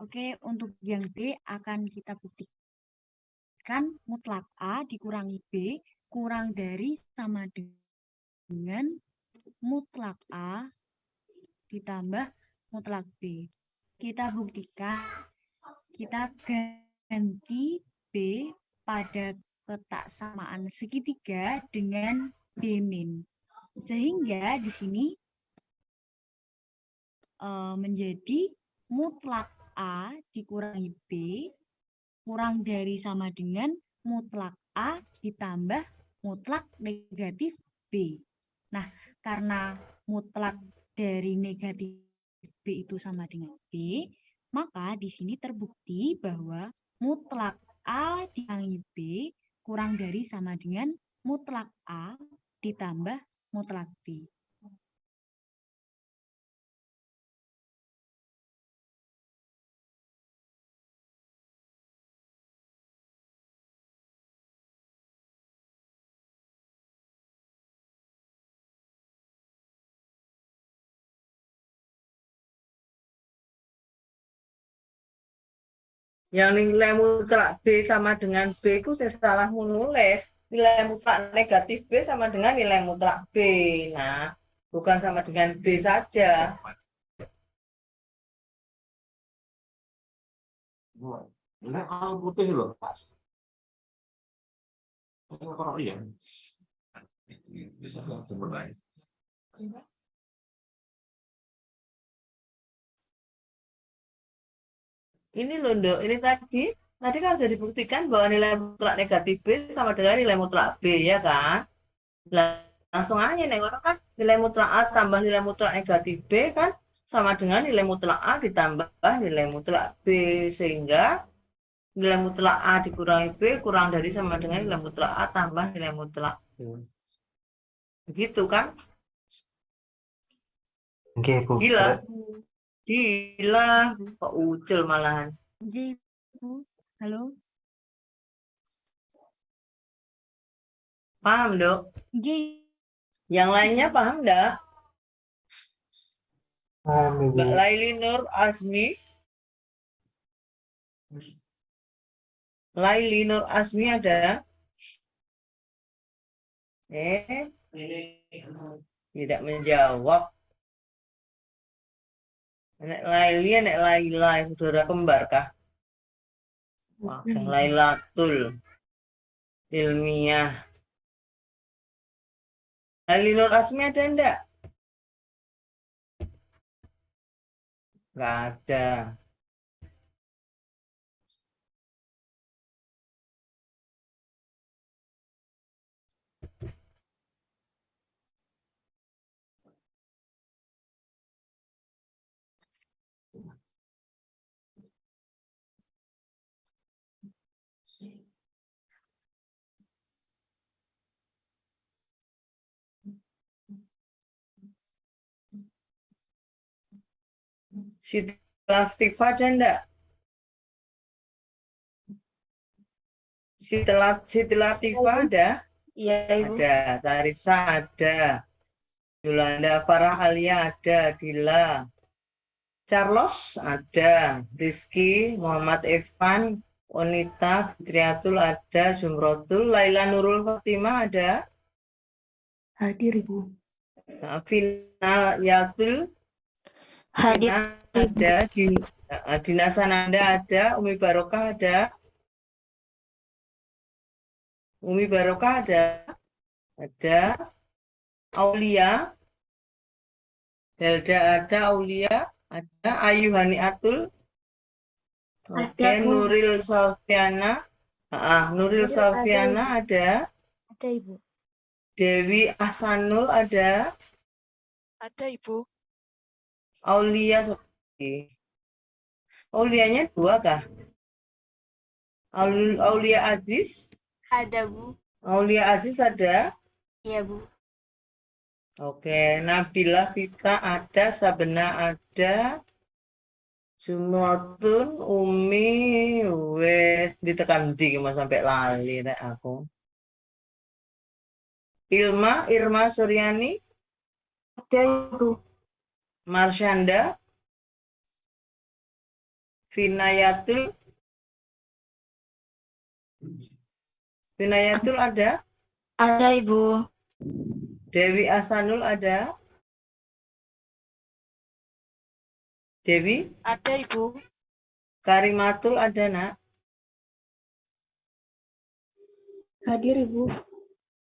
Oke, untuk yang B akan kita buktikan mutlak A dikurangi B kurang dari sama dengan mutlak A ditambah mutlak B. Kita buktikan, kita ganti B pada ketaksamaan segitiga dengan B min. Sehingga di sini menjadi mutlak A dikurangi B kurang dari sama dengan mutlak A ditambah mutlak negatif B. Nah, karena mutlak dari negatif B itu sama dengan B, maka di sini terbukti bahwa mutlak A dikurangi B kurang dari sama dengan mutlak A ditambah mutlak B. Yang nilai mutlak B sama dengan B itu saya salah menulis. Nilai mutlak negatif B sama dengan nilai mutlak B. Nah, bukan sama dengan B saja. Ini kalau putih loh, Mas. Kalau iya. Bisa bermain. Ini loh, Nduk. Ini tadi kan sudah dibuktikan bahwa nilai mutlak negatif B sama dengan nilai mutlak B, ya kan? Langsung aja nih, orang kan nilai mutlak A tambah nilai mutlak negatif B kan sama dengan nilai mutlak A ditambah nilai mutlak B. Sehingga nilai mutlak A dikurangi B kurang dari sama dengan nilai mutlak A tambah nilai mutlak B. Begitu kan? Oke, Bu. Gila. Gila. Kok ucil malahan. Oke, Bu. Halo. Paham, Dok? Oke. Yang lainnya paham enggak? Mbak Ibu. Laili Nur Azmi. Laili Nur Azmi ada? Tidak menjawab. Nek Laili, nek Laila, saudara kembar kah? Wah, Lailatul ilmiah. Laili Nur Azmi ada enggak? Enggak ada. Siti Latifah ada enggak? Siti Latifah ada? Iya, Ibu. Ada. Tarisa ada. Yolanda Farah Alia ada. Dila. Charles ada. Rizky, Muhammad Evan, Onita, Fitriatul ada. Zumrotul, Laila Nurul Fatimah ada. Hadir, Ibu. Final Yatul Hadir. ada. Dina Sananda ada. Umi Barokah ada. Umi Barokah ada. Ada. Aulia. Helda ada. Aulia ada. Ayu Haniatul. Oke, Ada, Bu. Nuril Salviana. Nuril Salviana ada. Ada, Ibu. Dewi Ahsanul ada. Ada, Ibu. Aulia seperti. Aulianya 2 kah? Aulia Aziz. Ada, Bu. Aulia Aziz ada. Iya, Bu. Oke, Nabila Vita ada. Sabena ada. Jumrotun, Umi, wes ditekan di mas sampai lali nek aku. Irma Suryani, Ada, Ibu. Marsyanda, Vinayatul ada, Ada, Ibu. Dewi Asanul ada, Dewi, Ada, Ibu. Karimatul ada nak, Hadir, Ibu.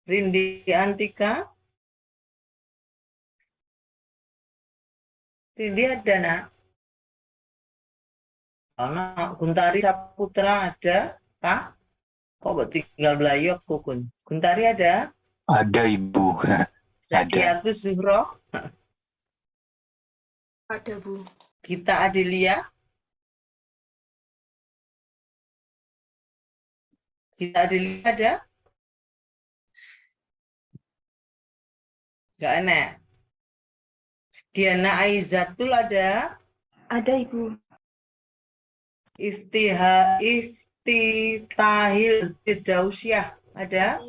Rindi Antika, Rindi ada nak, anak Guntari Saputra ada, kah? Kok tinggal Belayu aku Guntari ada, Ada, Ibu. Ada. Zakiatus Zuhro, Ada, Bu. Gita Adelia, ada? Enggak enak. Diana Aizatul ada? Ada, Ibu. Iftitahil Firdausyah ada?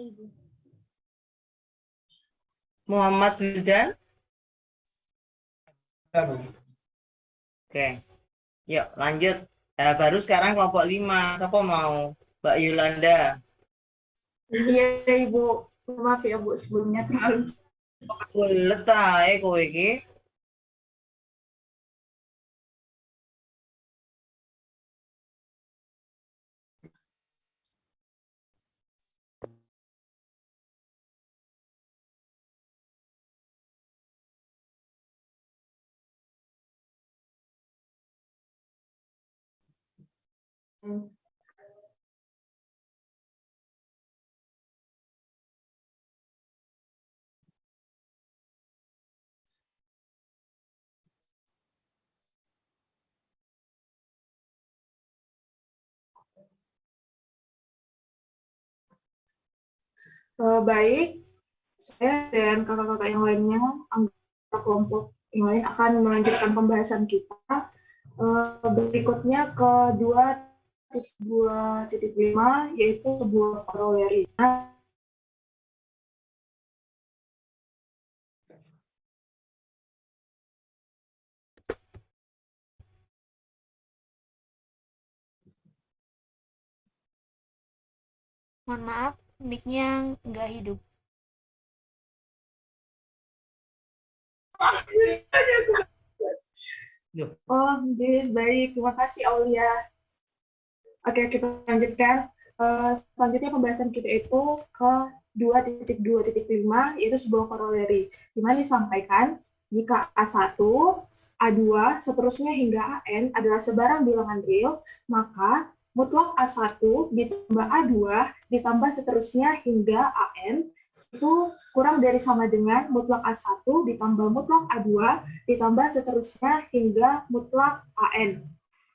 Muhammad Wildan? Oke. Yuk lanjut. Cara baru sekarang kelompok 5. Siapa mau? Mbak Yolanda. Iya, Ibu. Maaf ya, Bu, sebelumnya terlalu Bulet ae kowe iki. baik. Saya dan kakak-kakak yang lainnya, anggota kelompok yang lain akan melanjutkan pembahasan kita. Berikutnya ke 2.2.5, yaitu sebuah corollary. Mohon maaf, mic-nya nggak hidup. Oh, baik. Terima kasih, Aulia. Oke, kita lanjutkan. Selanjutnya pembahasan kita itu ke 2.2.5, yaitu sebuah corollary. Di mana disampaikan, jika A1, A2, seterusnya hingga AN adalah sebarang bilangan real, maka mutlak A1 ditambah A2 ditambah seterusnya hingga AN itu kurang dari sama dengan mutlak A1 ditambah mutlak A2 ditambah seterusnya hingga mutlak AN.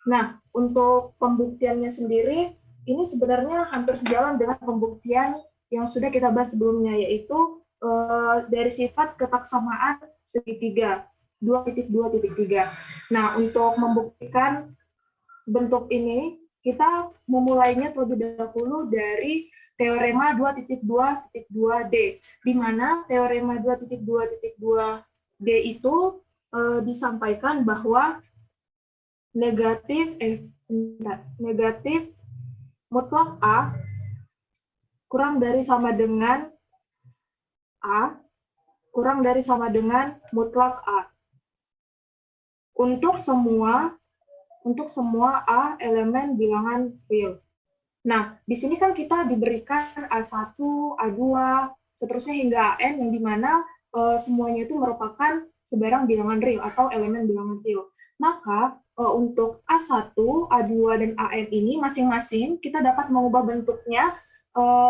Nah, untuk pembuktiannya sendiri, ini sebenarnya hampir sejalan dengan pembuktian yang sudah kita bahas sebelumnya, yaitu dari sifat ketaksamaan segitiga. 2.2.3. Nah, untuk membuktikan bentuk ini, kita memulainya terlebih dahulu dari teorema 2.2.2D, di mana teorema 2.2.2D itu disampaikan bahwa negatif mutlak A kurang dari sama dengan A kurang dari sama dengan mutlak A untuk semua A elemen bilangan real. Nah, di sini kan kita diberikan A1, A2, seterusnya hingga AN yang dimana semuanya itu merupakan sebarang bilangan real atau elemen bilangan real. Maka untuk A1, A2, dan AN ini masing-masing kita dapat mengubah bentuknya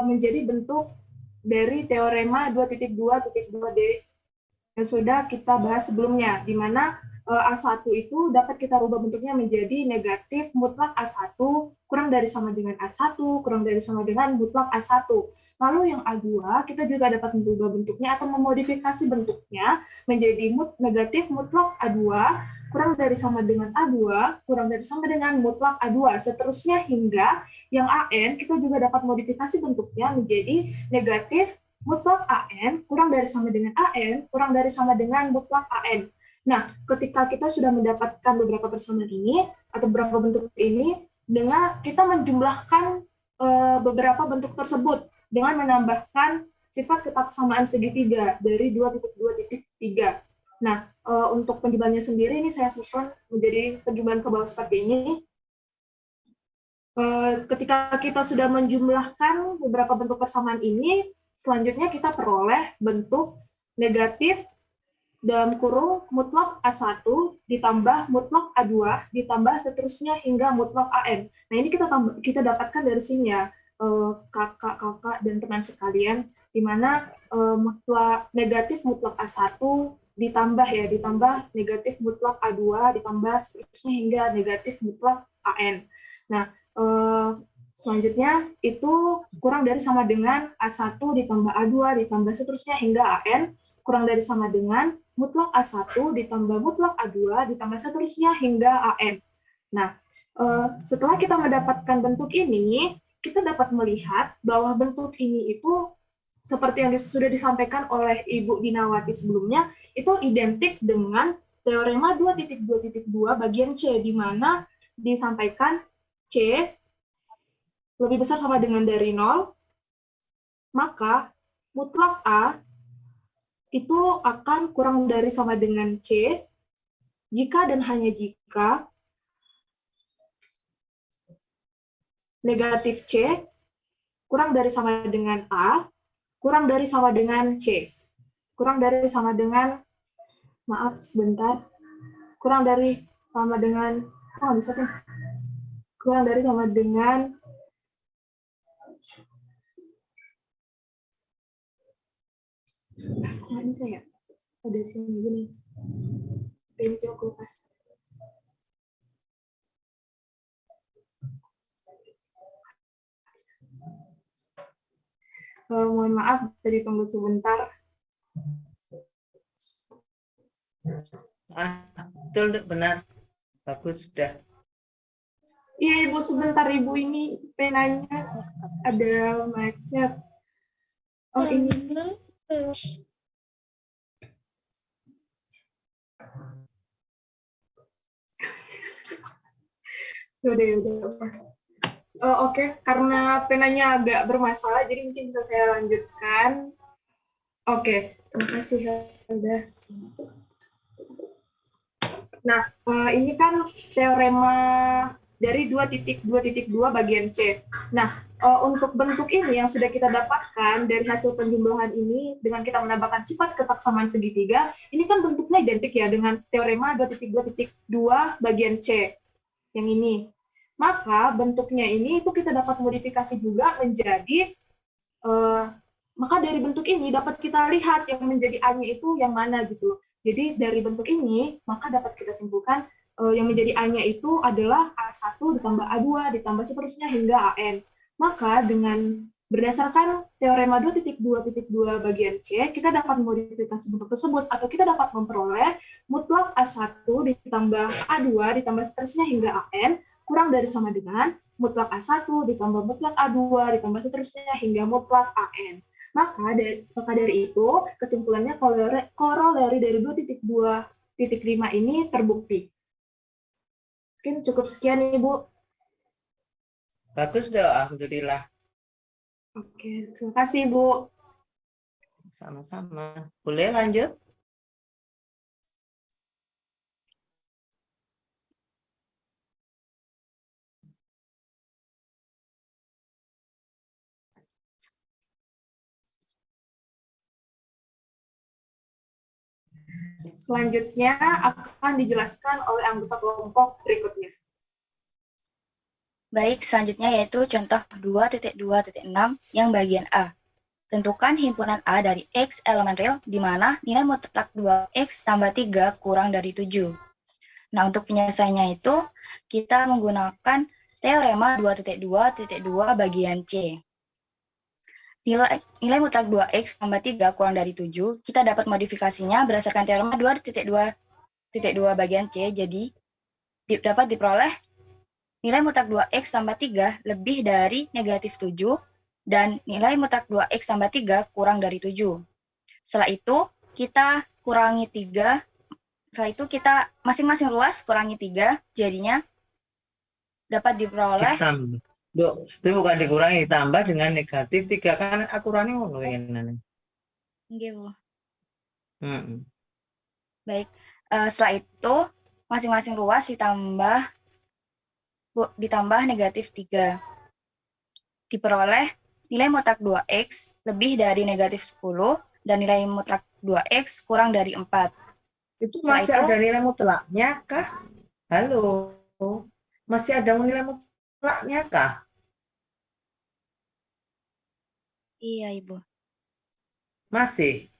menjadi bentuk dari teorema 2.2.2D yang sudah kita bahas sebelumnya, di mana A1 itu dapat kita rubah bentuknya menjadi negatif mutlak A1 kurang dari sama dengan A1 kurang dari sama dengan mutlak A1. Lalu yang A2 kita juga dapat merubah bentuknya atau memodifikasi bentuknya menjadi negatif mutlak A2 kurang dari sama dengan A2 kurang dari sama dengan mutlak A2. Seterusnya hingga yang AN kita juga dapat modifikasi bentuknya menjadi negatif mutlak AN kurang dari sama dengan AN kurang dari sama dengan mutlak AN. Nah, ketika kita sudah mendapatkan beberapa persamaan ini atau beberapa bentuk ini, dengan kita menjumlahkan beberapa bentuk tersebut dengan menambahkan sifat ketaksamaan segitiga dari 2.2.3. Nah, untuk penjumlahannya sendiri ini saya susun menjadi penjumlahan ke bawah seperti ini. Ketika kita sudah menjumlahkan beberapa bentuk persamaan ini, selanjutnya kita peroleh bentuk negatif dalam kurung mutlak A1 ditambah mutlak A2 ditambah seterusnya hingga mutlak AN. Nah, ini kita dapatkan dari sini ya, kakak dan teman sekalian, di mana negatif mutlak A1 ditambah negatif mutlak A2 ditambah seterusnya hingga negatif mutlak AN. Nah, selanjutnya itu kurang dari sama dengan A1 ditambah A2 ditambah seterusnya hingga AN kurang dari sama dengan mutlak A1 ditambah mutlak A2 ditambah seterusnya hingga AN. Nah, setelah kita mendapatkan bentuk ini, kita dapat melihat bahwa bentuk ini itu seperti yang sudah disampaikan oleh Ibu Dinawati sebelumnya, itu identik dengan teorema 2.2.2 bagian C, di mana disampaikan C lebih besar sama dengan dari 0, maka mutlak A itu akan kurang dari sama dengan C, jika dan hanya jika negatif C kurang dari sama dengan A, kurang dari sama dengan C, kurang dari sama dengan, maaf sebentar, kurang dari sama dengan, kurang dari sama dengan nggak bisa ya? Ada di sini gini. Ini coba kupas. Mohon maaf, bisa ditunggu sebentar. Betul, benar. Bagus, sudah. Iya, Ibu, sebentar, Ibu. Ini penanya ada macet. Oh, ini. Udah. Oke, karena penanya agak bermasalah, jadi mungkin bisa saya lanjutkan. Oke, terima kasih, Helda. Nah, ini kan teorema dari 2.2.2 bagian C. Nah, untuk bentuk ini yang sudah kita dapatkan dari hasil penjumlahan ini, dengan kita menambahkan sifat ketaksamaan segitiga, ini kan bentuknya identik ya dengan teorema 2.2.2 bagian C, yang ini. Maka bentuknya ini itu kita dapat modifikasi juga menjadi, maka dari bentuk ini dapat kita lihat yang menjadi A-nya itu yang mana gitu. Jadi dari bentuk ini, maka dapat kita simpulkan yang menjadi A-nya itu adalah A1 ditambah A2 ditambah seterusnya hingga AN. Maka dengan Berdasarkan teorema 2.2.2 bagian C, kita dapat modifikasi bentuk tersebut atau kita dapat memperoleh mutlak A1 ditambah A2 ditambah seterusnya hingga AN kurang dari sama dengan mutlak A1 ditambah mutlak A2 ditambah seterusnya hingga mutlak AN. Maka dari itu, kesimpulannya koroleri dari 2.2.5 ini terbukti. Mungkin cukup sekian, Ibu. Bagus dong, alhamdulillah. Oke, terima kasih, Bu. Sama-sama. Boleh lanjut? Selanjutnya akan dijelaskan oleh anggota kelompok berikutnya. Baik, selanjutnya yaitu contoh 2.2.6 yang bagian A. Tentukan himpunan A dari X elemen real di mana nilai mutlak 2X tambah 3 kurang dari 7. Nah, untuk penyelesaiannya itu kita menggunakan teorema 2.2.2 bagian C. Nilai mutlak 2X tambah 3 kurang dari 7, kita dapat modifikasinya berdasarkan teorema 2.2.2 bagian C, jadi dapat diperoleh nilai mutlak 2X tambah 3 lebih dari negatif 7, dan nilai mutlak 2X tambah 3 kurang dari 7. Setelah itu, kita kurangi 3, setelah itu kita masing-masing ruas kurangi 3, jadinya dapat diperoleh Ditambah. Dok, itu bukan dikurangi, ditambah dengan negatif 3, kan aturannya ngono ini. Nggih, Bu. Baik. Setelah itu masing-masing ruas ditambah negatif 3. Diperoleh nilai mutlak 2X lebih dari negatif 10 dan nilai mutlak 2X kurang dari 4. Itu masih ada nilai mutlaknya kah? Halo. Masih ada nilai mutlaknya kah? Iya, Ibu. Masih.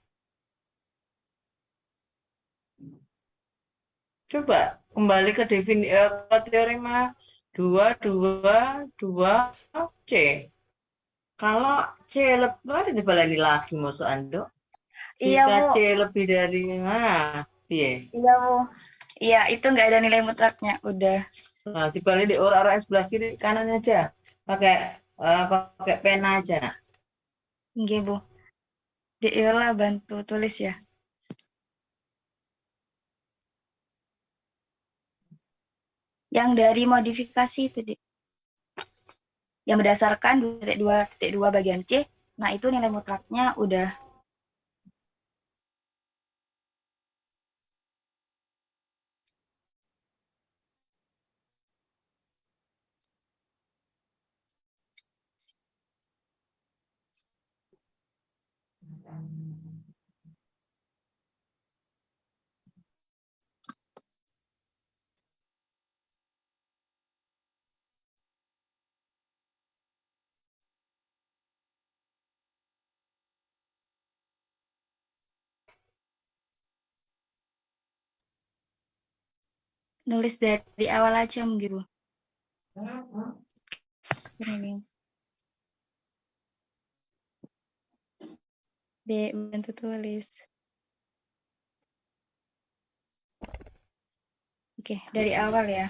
Coba kembali ke ke teorema 2.2.2 C. Kalau C lebih dibaleni lagi maksud Ando. Iya, Jika Bu. C lebih dari iya. Iya, Bu. Iya, itu nggak ada nilai mutlaknya, udah. Nah, dibalik di orang sebelah kiri kanan aja. Pakai pena aja. Nggih, Bu. Diolah bantu tulis ya. Yang dari modifikasi itu, Dik. Yang berdasarkan 2.2.2 bagian C, nah itu nilai mutlaknya udah. Nulis dari awal aja mungkin, Bu. Ini. Bantu tulis. Oke, dari awal ya.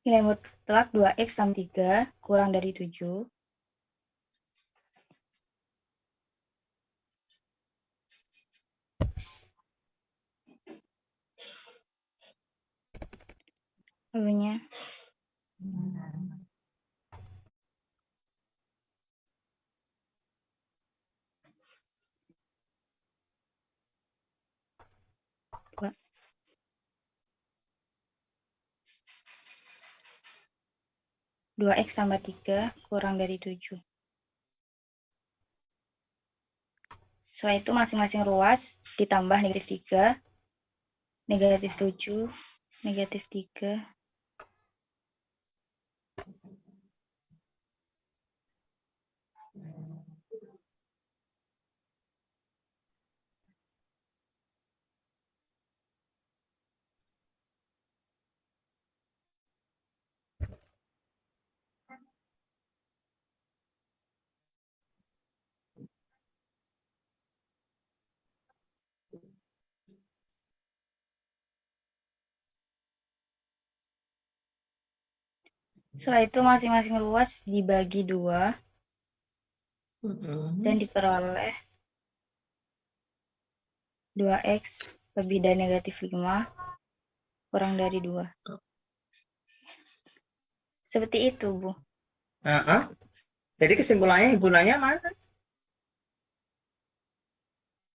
Nilai mutlak 2X tambah 3 kurang dari 7. Lalunya. Dua X tambah 3 kurang dari 7. Setelah itu masing-masing ruas ditambah negatif 3, negatif 7, negatif 3. Setelah itu masing-masing ruas dibagi 2 dan diperoleh 2x lebih dari negatif 5 kurang dari 2. Seperti itu, Bu. Jadi kesimpulannya himpunannya mana?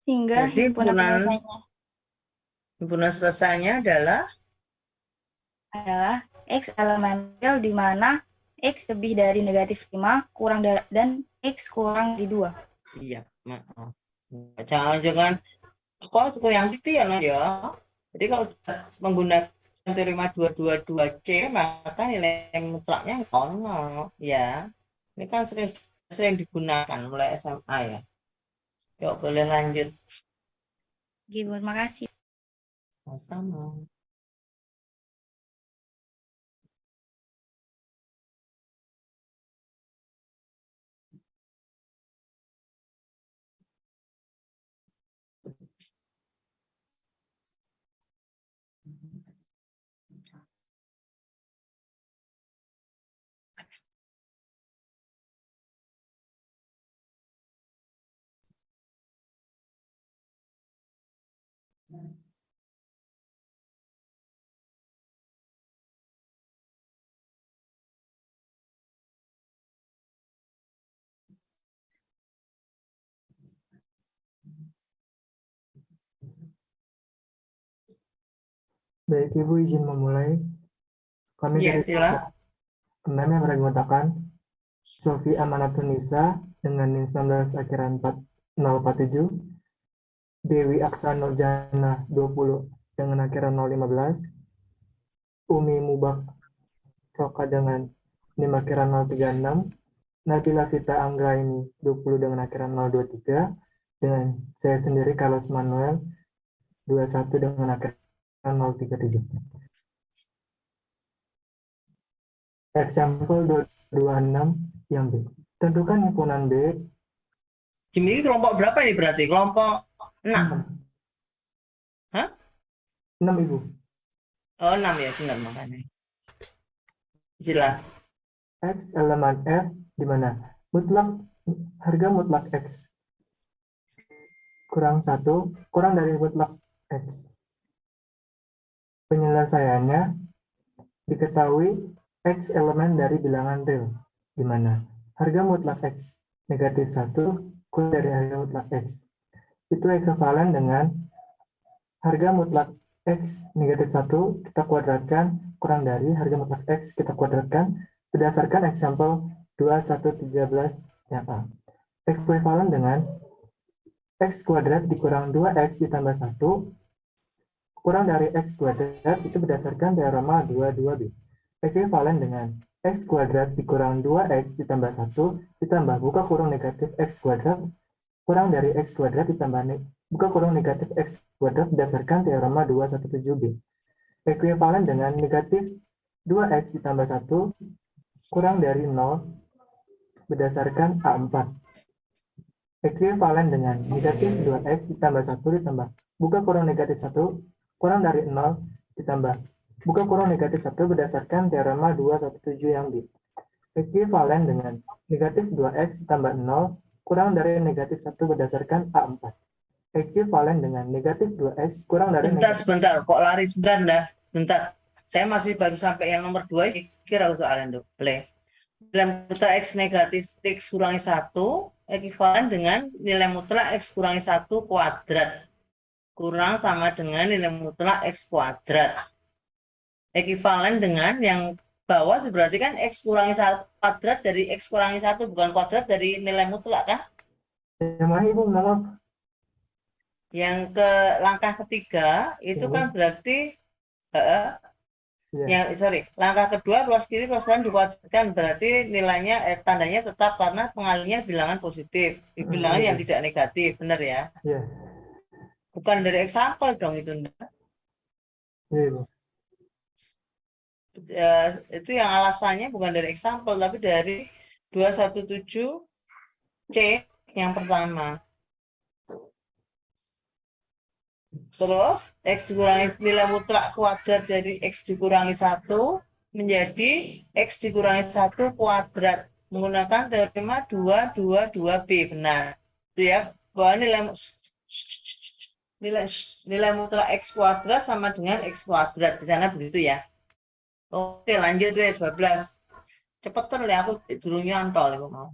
Hingga Jadi himpunan selesainya adalah x elemental di mana x lebih dari negatif 5 kurang dan x kurang dari 2. iya, maaf. Jangan-jangan kok yang gitu ya, ya. Jadi kalau menggunakan teorema 222C maka nilai mutlaknya 0 ya. Ini kan sering digunakan mulai SMA ya. Yuk boleh lanjut. Oke, terima kasih. Sama. Baik, Ibu izin memulai. Kami Iya, dari silakan. kelompok 6 yang beranggotakan Sofi Amanatunisa dengan NIM 19 akhiran 4047, Dewi Aksa Nurjana 20 dengan akhiran 015, Umi Mubak Roka dengan NIM akhiran 036, Nabila Vita Anggraini 20 dengan akhiran 023, dengan saya sendiri Carlos Manuel 21 dengan akhiran 037. Example 226 yang B. Tentukan himpunan B. Ini kelompok berapa ini berarti? Kelompok 6. Hah? 6, Ibu. Oh, 6 ya, benar makanya. Silakan. X elemen F di mana harga mutlak X kurang 1 kurang dari mutlak X. Penyelesaiannya diketahui X elemen dari bilangan real, di mana harga mutlak X negatif 1 kurang dari harga mutlak X. Itu ekuivalen dengan harga mutlak X negatif 1 kita kuadratkan kurang dari harga mutlak X kita kuadratkan berdasarkan example 2113 yang A. Ekuivalen dengan X kuadrat dikurang 2X ditambah 1 kurang dari X kuadrat itu berdasarkan teorema 22B. Ekuivalen dengan X kuadrat dikurang 2X ditambah 1 ditambah buka kurung negatif X kuadrat kurang dari X kuadrat ditambah buka kurung negatif X kuadrat berdasarkan teorema 217B. Ekuivalen dengan negatif 2X ditambah 1 kurang dari 0 berdasarkan A4. Ekuivalen dengan negatif 2X ditambah 1 ditambah buka kurung negatif 1 kurang dari 0 ditambah buka kurung negatif 1 berdasarkan teorema 217 yang B. Ekuivalen dengan negatif 2X ditambah 0 kurang dari negatif 1 berdasarkan A4. Ekuivalen dengan negatif 2X kurang dari Sebentar, kok lari sebentar dah. Sebentar. Saya masih baru sampai yang nomor 2, kira soalnya dulu. Boleh. Nilai mutlak X negatif X kurangi 1 ekuivalen dengan nilai mutlak X kurangi 1 kuadrat kurang sama dengan nilai mutlak X kuadrat. Ekuivalen dengan yang bawah itu berarti kan X kurangi 1 kuadrat dari X kurangi 1 bukan kuadrat dari nilai mutlak kan? Yang mana Ibu? Maaf. Yang ke langkah ketiga itu kan berarti langkah kedua plus kiri plus kanan dikuadratkan berarti nilainya tandanya tetap karena pengalinya bilangan positif, bilangan yang tidak negatif, benar ya? Iya. Bukan dari example dong itu. Iya. Itu yang alasannya bukan dari example tapi dari 217C yang pertama. Terus X dikurangi nilai mutlak kuadrat dari X dikurangi 1 menjadi X dikurangi 1 kuadrat menggunakan teorema 2, 2, 2B. Benar. Itu ya. Bahwa nilai mutlak X kuadrat sama dengan X kuadrat. Di sana begitu ya. Oke, lanjut wes 12. Cepetan ya, aku dulu nyantol aku mau.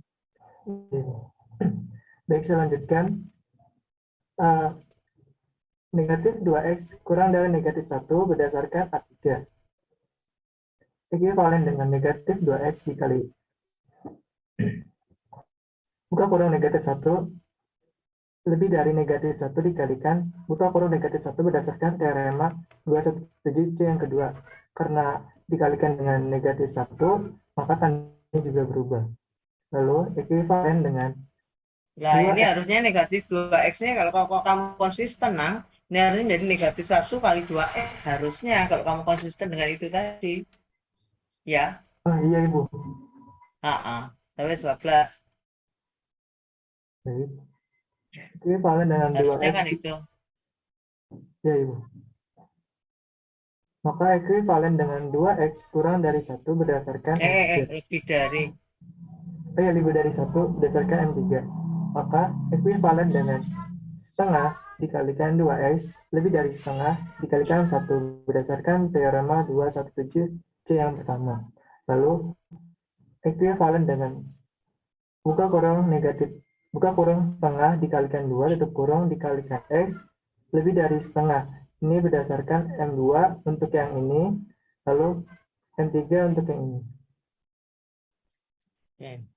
Baik, saya lanjutkan. Negatif 2X kurang dari negatif 1 berdasarkan A3. Ekuivalen dengan negatif 2X dikali buka kurung negatif 1 lebih dari negatif 1 dikalikan buka kurung negatif 1 berdasarkan teorema 217C yang kedua. Karena dikalikan dengan negatif 1, maka tandanya juga berubah. Lalu ekuivalen dengan ini harusnya negatif 2X-nya kalau kamu konsisten, Nang. Ini harusnya jadi negatif 1 kali 2X. Harusnya kalau kamu konsisten dengan itu tadi. Ya. Oh iya, Ibu. Tapi 12. Baik. Ekuivalen dengan 2X. Harusnya kan itu. Ya, Ibu. Maka ekuivalen dengan 2X kurang dari 1 berdasarkan lebih dari. Lebih dari 1 berdasarkan M3. Maka ekuivalen dengan setengah dikalikan 2X lebih dari setengah dikalikan 1 berdasarkan teorema 217C yang pertama. Lalu ekuivalen dengan buka kurung setengah dikalikan 2 tutup kurung dikalikan X lebih dari setengah. Ini berdasarkan M2 untuk yang ini, lalu M3 untuk yang ini.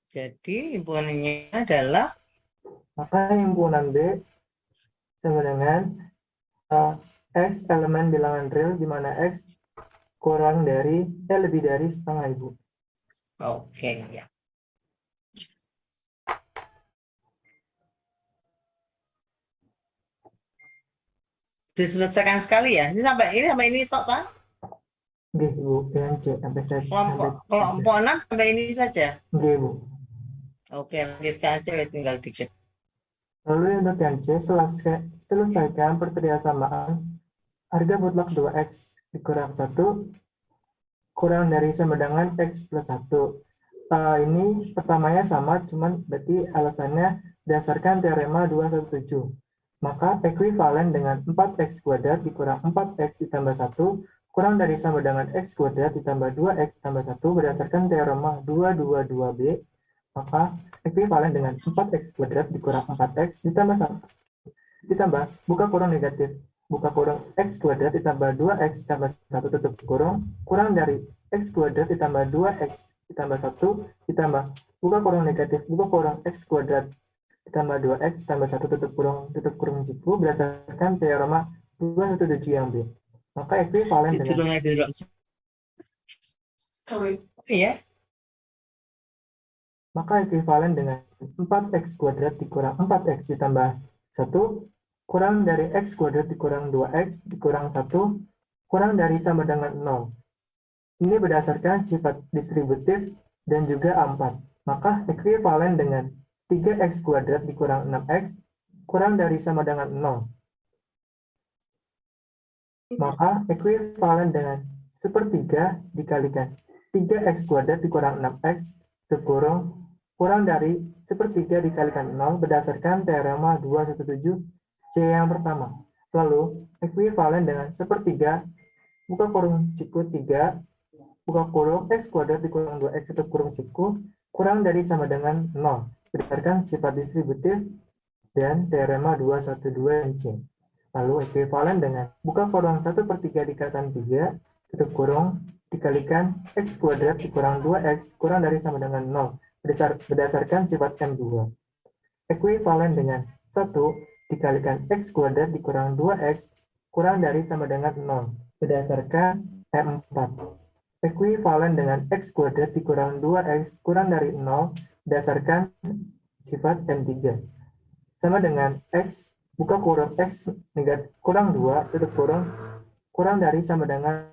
Jadi himpunannya adalah maka himpunan B sama dengan X elemen bilangan real di mana X kurang dari lebih dari setengah, Ibu. Oke, ya. Diselesaikan sekali ya. Ini sampai ini tok kan? Oke, Ibu. Yang C sampai kelompok 6 sampai ini saja. Oke, Ibu. Oke, lanjutkan aja tinggal dikit. Lalu untuk yang C, selesaikan perteriasamaan harga mutlak 2X dikurang 1 kurang dari sama dengan X plus 1. Ini pertamanya sama, cuman berarti alasannya berdasarkan teorema 217. Maka ekuivalen dengan 4X kuadrat dikurang 4X ditambah 1 kurang dari sama dengan X kuadrat ditambah 2X tambah 1 berdasarkan teorema 222B. Maka ekuivalen dengan 4X kuadrat dikurang 4X ditambah 1 ditambah buka kurung negatif buka kurung X kuadrat ditambah 2X ditambah 1 tutup kurang dari X kuadrat ditambah 2X ditambah 1 ditambah buka kurung negatif buka kurung X kuadrat ditambah 2X tambah 1 tutup kurung siku berdasarkan teorema 217 yang B. Maka ekuivalen dengan Iya. Maka ekuivalen dengan 4X kuadrat dikurang 4X ditambah 1 kurang dari X kuadrat dikurang 2X dikurang 1 kurang dari sama dengan 0. Ini berdasarkan sifat distributif dan juga A4. Maka ekuivalen dengan 3X kuadrat dikurang 6X kurang dari sama dengan 0. Maka ekuivalen dengan sepertiga dikalikan 3X kuadrat dikurang 6X kurang dari sepertiga dikalikan 0 berdasarkan teorema 217C yang pertama. Lalu, ekuivalen dengan sepertiga, buka kurung siku 3, buka kurung X kuadrat dikurang 2X tutup kurung siku, kurang dari sama dengan 0, berdasarkan sifat distributif dan teorema 212C. Lalu, ekuivalen dengan buka kurung 1/3 dikalikan 3, tutup kurung, dikalikan X kuadrat dikurang 2X kurang dari sama dengan 0, berdasarkan sifat M2. Ekuivalen dengan 1 dikalikan X kuadrat dikurang 2X kurang dari sama dengan 0, berdasarkan M4. Ekuivalen dengan X kuadrat dikurang 2X kurang dari 0, berdasarkan sifat M3. Sama dengan X, buka kurung X negatif kurang 2, tutup kurung, kurang dari sama dengan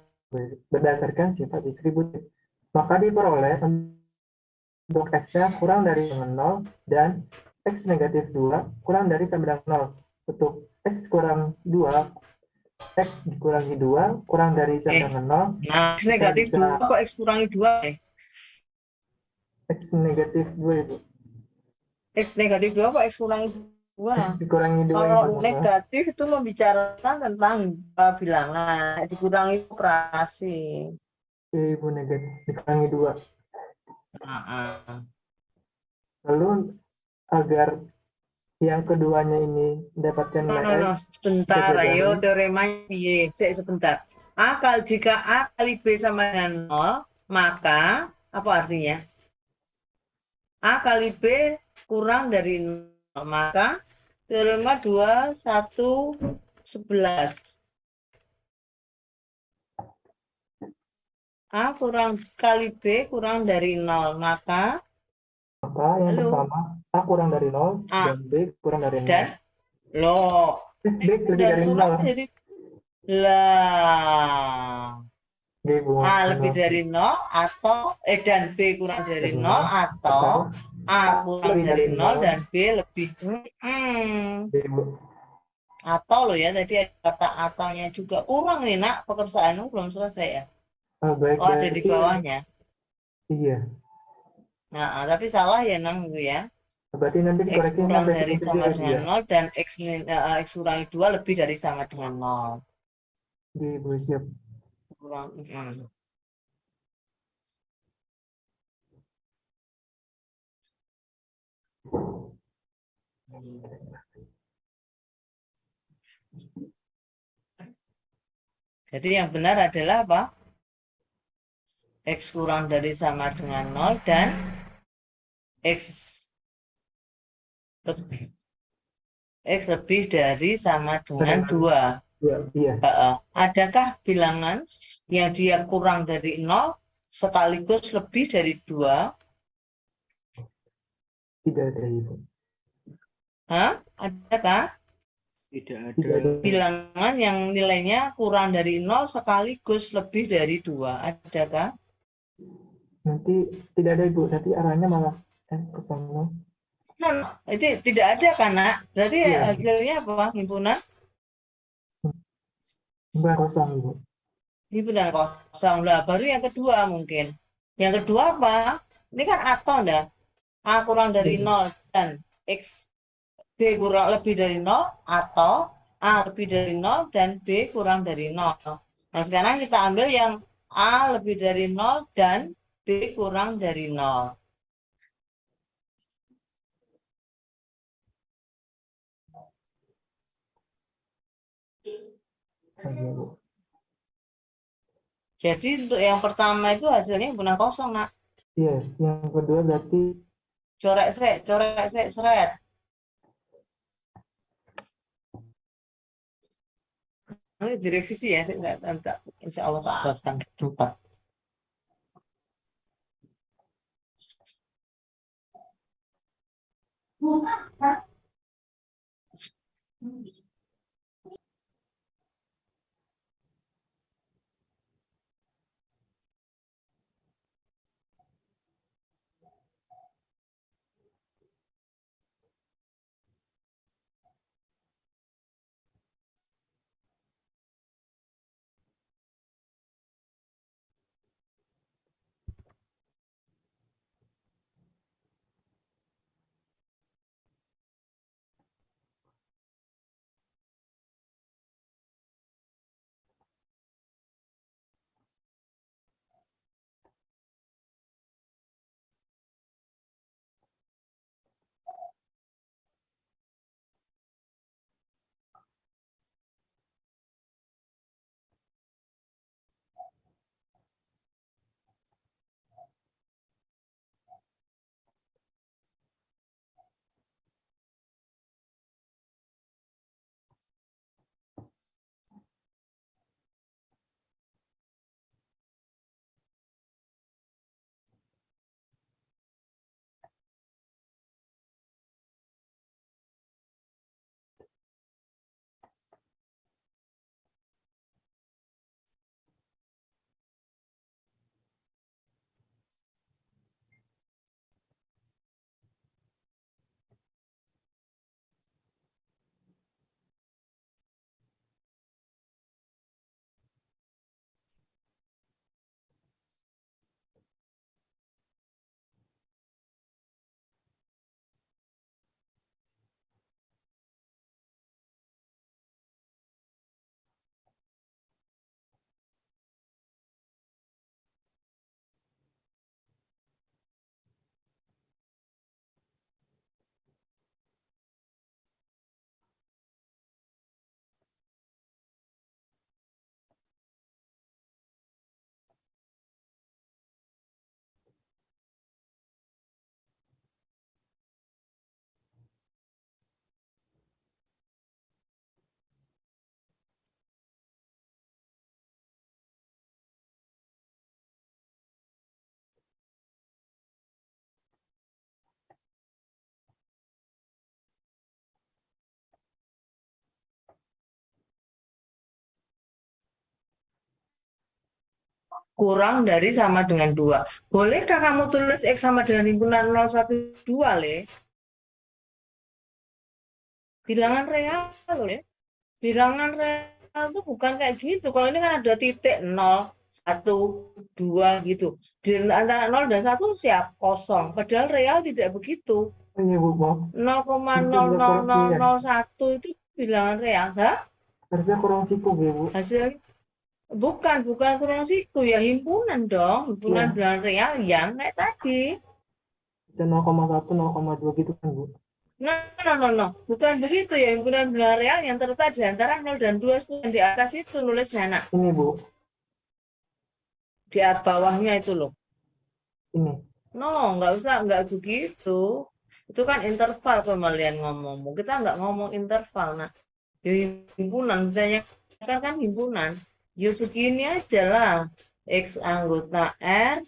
berdasarkan sifat distributif. Maka diperoleh untuk X-nya kurang dari dengan 0 dan X negatif 2 kurang dari sama dengan 0. Untuk X kurang 2 X dikurangi 2 kurang dari sama dengan 0. Nah, X Kita negatif bisa 2 kok X kurangi 2 X negatif 2 Ibu. X negatif 2 kok X kurangi 2? X dikurangi 2 Kalau Ibu. negatif itu membicarakan tentang bilangan, dikurangi operasi. Iya Ibu, negatif dikurangi 2. Nah, Lalu agar yang keduanya ini mendapatkan nilai X, kita sebentar, ayo pelajari. teoremanya piye? Sebentar. Jika A kali B sama dengan 0, maka apa artinya? A kali B kurang dari 0, maka teorema 2, 1, 11. A kurang kali B kurang dari 0, maka Yang halo, pertama, A kurang dari 0 A dan B kurang dari 0. dan lo B lebih dan dari kurang 0. jadi lah. Oke, Ibu. A lebih dari 0 atau dan B kurang dari 0 atau A kurang lebih dari dari 0 0. dan B lebih. Oke, Ibu. Atau lo ya, tadi ada kata ataunya juga. Kurang nih nak, pekerjaanmu belum selesai ya. Baik, Oh, ada di berarti bawahnya. iya. Nah, tapi salah ya nang itu ya. Berarti nanti X dikoreksi kurang sampai dari seperti itu sama ya, Bu, dengan ya. 0 dan X kurangi 2 lebih dari sama dengan 0. Oke, Ibu, siap. Kurang. Jadi yang benar adalah apa? X kurang dari sama dengan 0 dan X lebih dari sama dengan 2. Iya. Adakah bilangan yang dia kurang dari 0 sekaligus lebih dari 2? Tidak ada, Ibu. Hah? Adakah? Tidak ada. Bilangan yang nilainya kurang dari 0 sekaligus lebih dari 2. Adakah? Nanti tidak ada, Ibu. Nanti arahnya malah ke sana. Itu tidak ada kan, Nak? Berarti Iya. hasilnya apa? Himpunan? Himpunan kosong, Ibu. Himpunan kosong. Lah, baru yang kedua mungkin. Yang kedua apa? Ini kan atau enggak? A kurang dari 0 dan X B kurang lebih dari 0 atau A lebih dari 0 dan B kurang dari 0. Nah, sekarang kita ambil yang A lebih dari 0 dan B kurang dari 0. Jadi untuk yang pertama itu hasilnya himpunan kosong, Nak. Iya, yang kedua berarti Corek sek, seret. Nanti direvisi ya, saya nggak, insya Allah tak akan lupa. kurang dari sama dengan 2. Bolehkah kamu tulis X sama dengan himpunan 0, 1, 2, Le? Bilangan real, Le. Bilangan real itu bukan kayak gitu. Kalau ini kan ada titik 0, 1, 2 gitu. Di antara 0 dan 1 siap kosong. Padahal real tidak begitu. Iya, Bu, mau. 0,00001 itu bilangan real. Hah? Harusnya kurang siku, ya, Bu. Hasil bukan kurang siku ya, himpunan dong. Himpunan Iya. bilangan real yang kayak tadi. Bisa 0,1, 0,2 gitu kan, Bu. No. Bukan begitu ya, himpunan bilangan real yang terletak di antara 0 dan 2 yang di atas itu nulisnya, nak. Ini, Bu. Di bawahnya itu loh. Ini. No, nggak begitu. Itu kan interval pemilihan ngomong. Kita nggak ngomong interval, nah. Ya, himpunan, misalnya kan himpunan. Ya begini aja lah. X anggota R,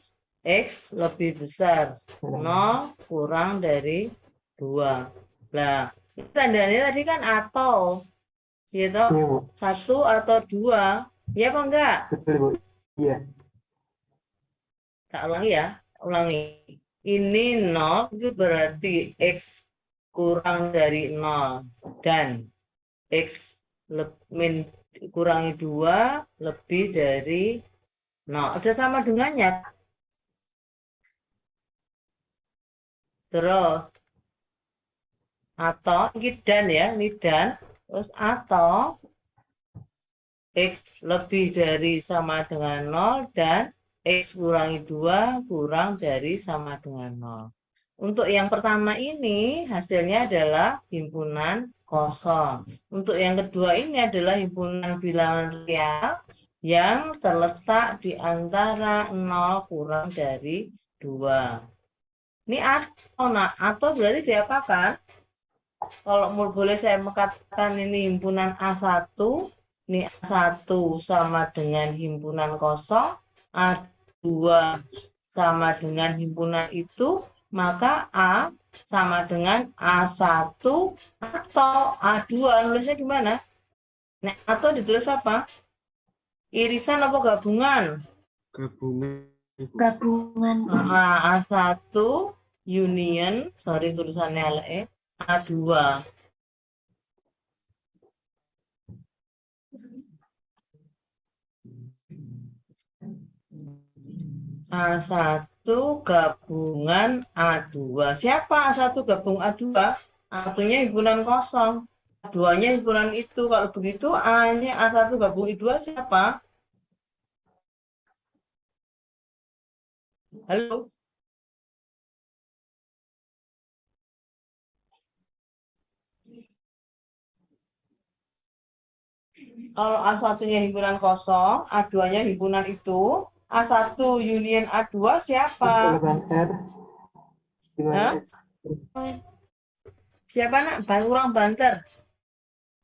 X lebih besar. 0 kurang dari 2. Nah, tandanya tadi kan atau. Gitu. Iya, Bu. 1 atau 2. Ya apa enggak? Betul, Bu. Iya. Tak ulangi ya. Ulangi. Ini 0 itu berarti X kurang dari 0. Dan X kurangi 2 lebih dari 0. Ada sama dengannya. Terus atau ini dan ya, ini dan. Terus atau X lebih dari sama dengan 0 dan X kurangi 2 kurang dari sama dengan 0. Untuk yang pertama ini hasilnya adalah himpunan kosong. Untuk yang kedua ini adalah himpunan bilangan real yang terletak di antara 0 kurang dari 2. Ini atau, nah, atau berarti diapakan? Kalau boleh saya mengatakan ini himpunan A1, ini A1 sama dengan himpunan kosong, A2 sama dengan himpunan itu, maka A sama dengan A1 atau A2. Nulisnya gimana? Nah, atau ditulis apa? Irisan apa gabungan? Gabungan. Nah, A1 union, sorry tulisannya LE, A2. A1 gabungan A2. Siapa A1 gabung A2? A1-nya himpunan kosong. A2-nya himpunan itu. Kalau begitu A-nya A1 gabung I2 siapa? Halo? Kalau A1-nya himpunan kosong, A2-nya himpunan itu, A1 union A2 siapa? R. Hah? Siapa, nak? Kurang banter.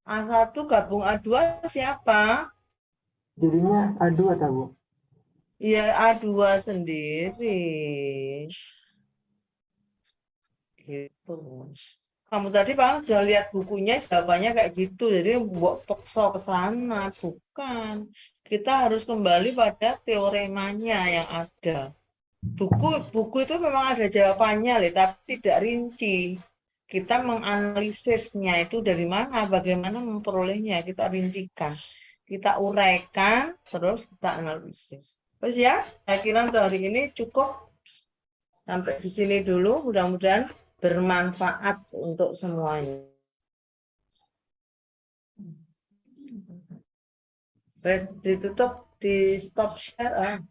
A1 gabung A2 siapa? Jadinya A2 tak, Bu? Iya, A2 sendiri. Gitu. Kamu tadi Pak sudah lihat bukunya, jawabannya kayak gitu. Jadi buat paksa ke sana, bukan. Kita harus kembali pada teoremanya yang ada. Buku itu memang ada jawabannya, tapi tidak rinci. Kita menganalisisnya itu dari mana, bagaimana memperolehnya, kita rincikan. Kita uraikan, terus kita analisis. Terus ya, saya kira untuk hari ini cukup. Sampai di sini dulu, mudah-mudahan bermanfaat untuk semuanya. Ditutup, di stop share.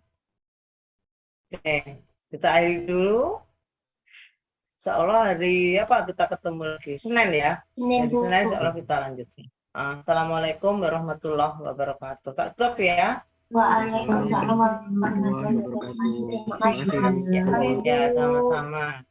Oke, kita akhiri dulu. Seolah hari apa kita ketemu lagi? Senin ya. Senin, Jadi Senin seolah kita lanjutkan. Assalamualaikum warahmatullahi wabarakatuh. Tak tutup ya. Waalaikumsalam warahmatullahi wabarakatuh. Terima kasih. Ya, sama-sama.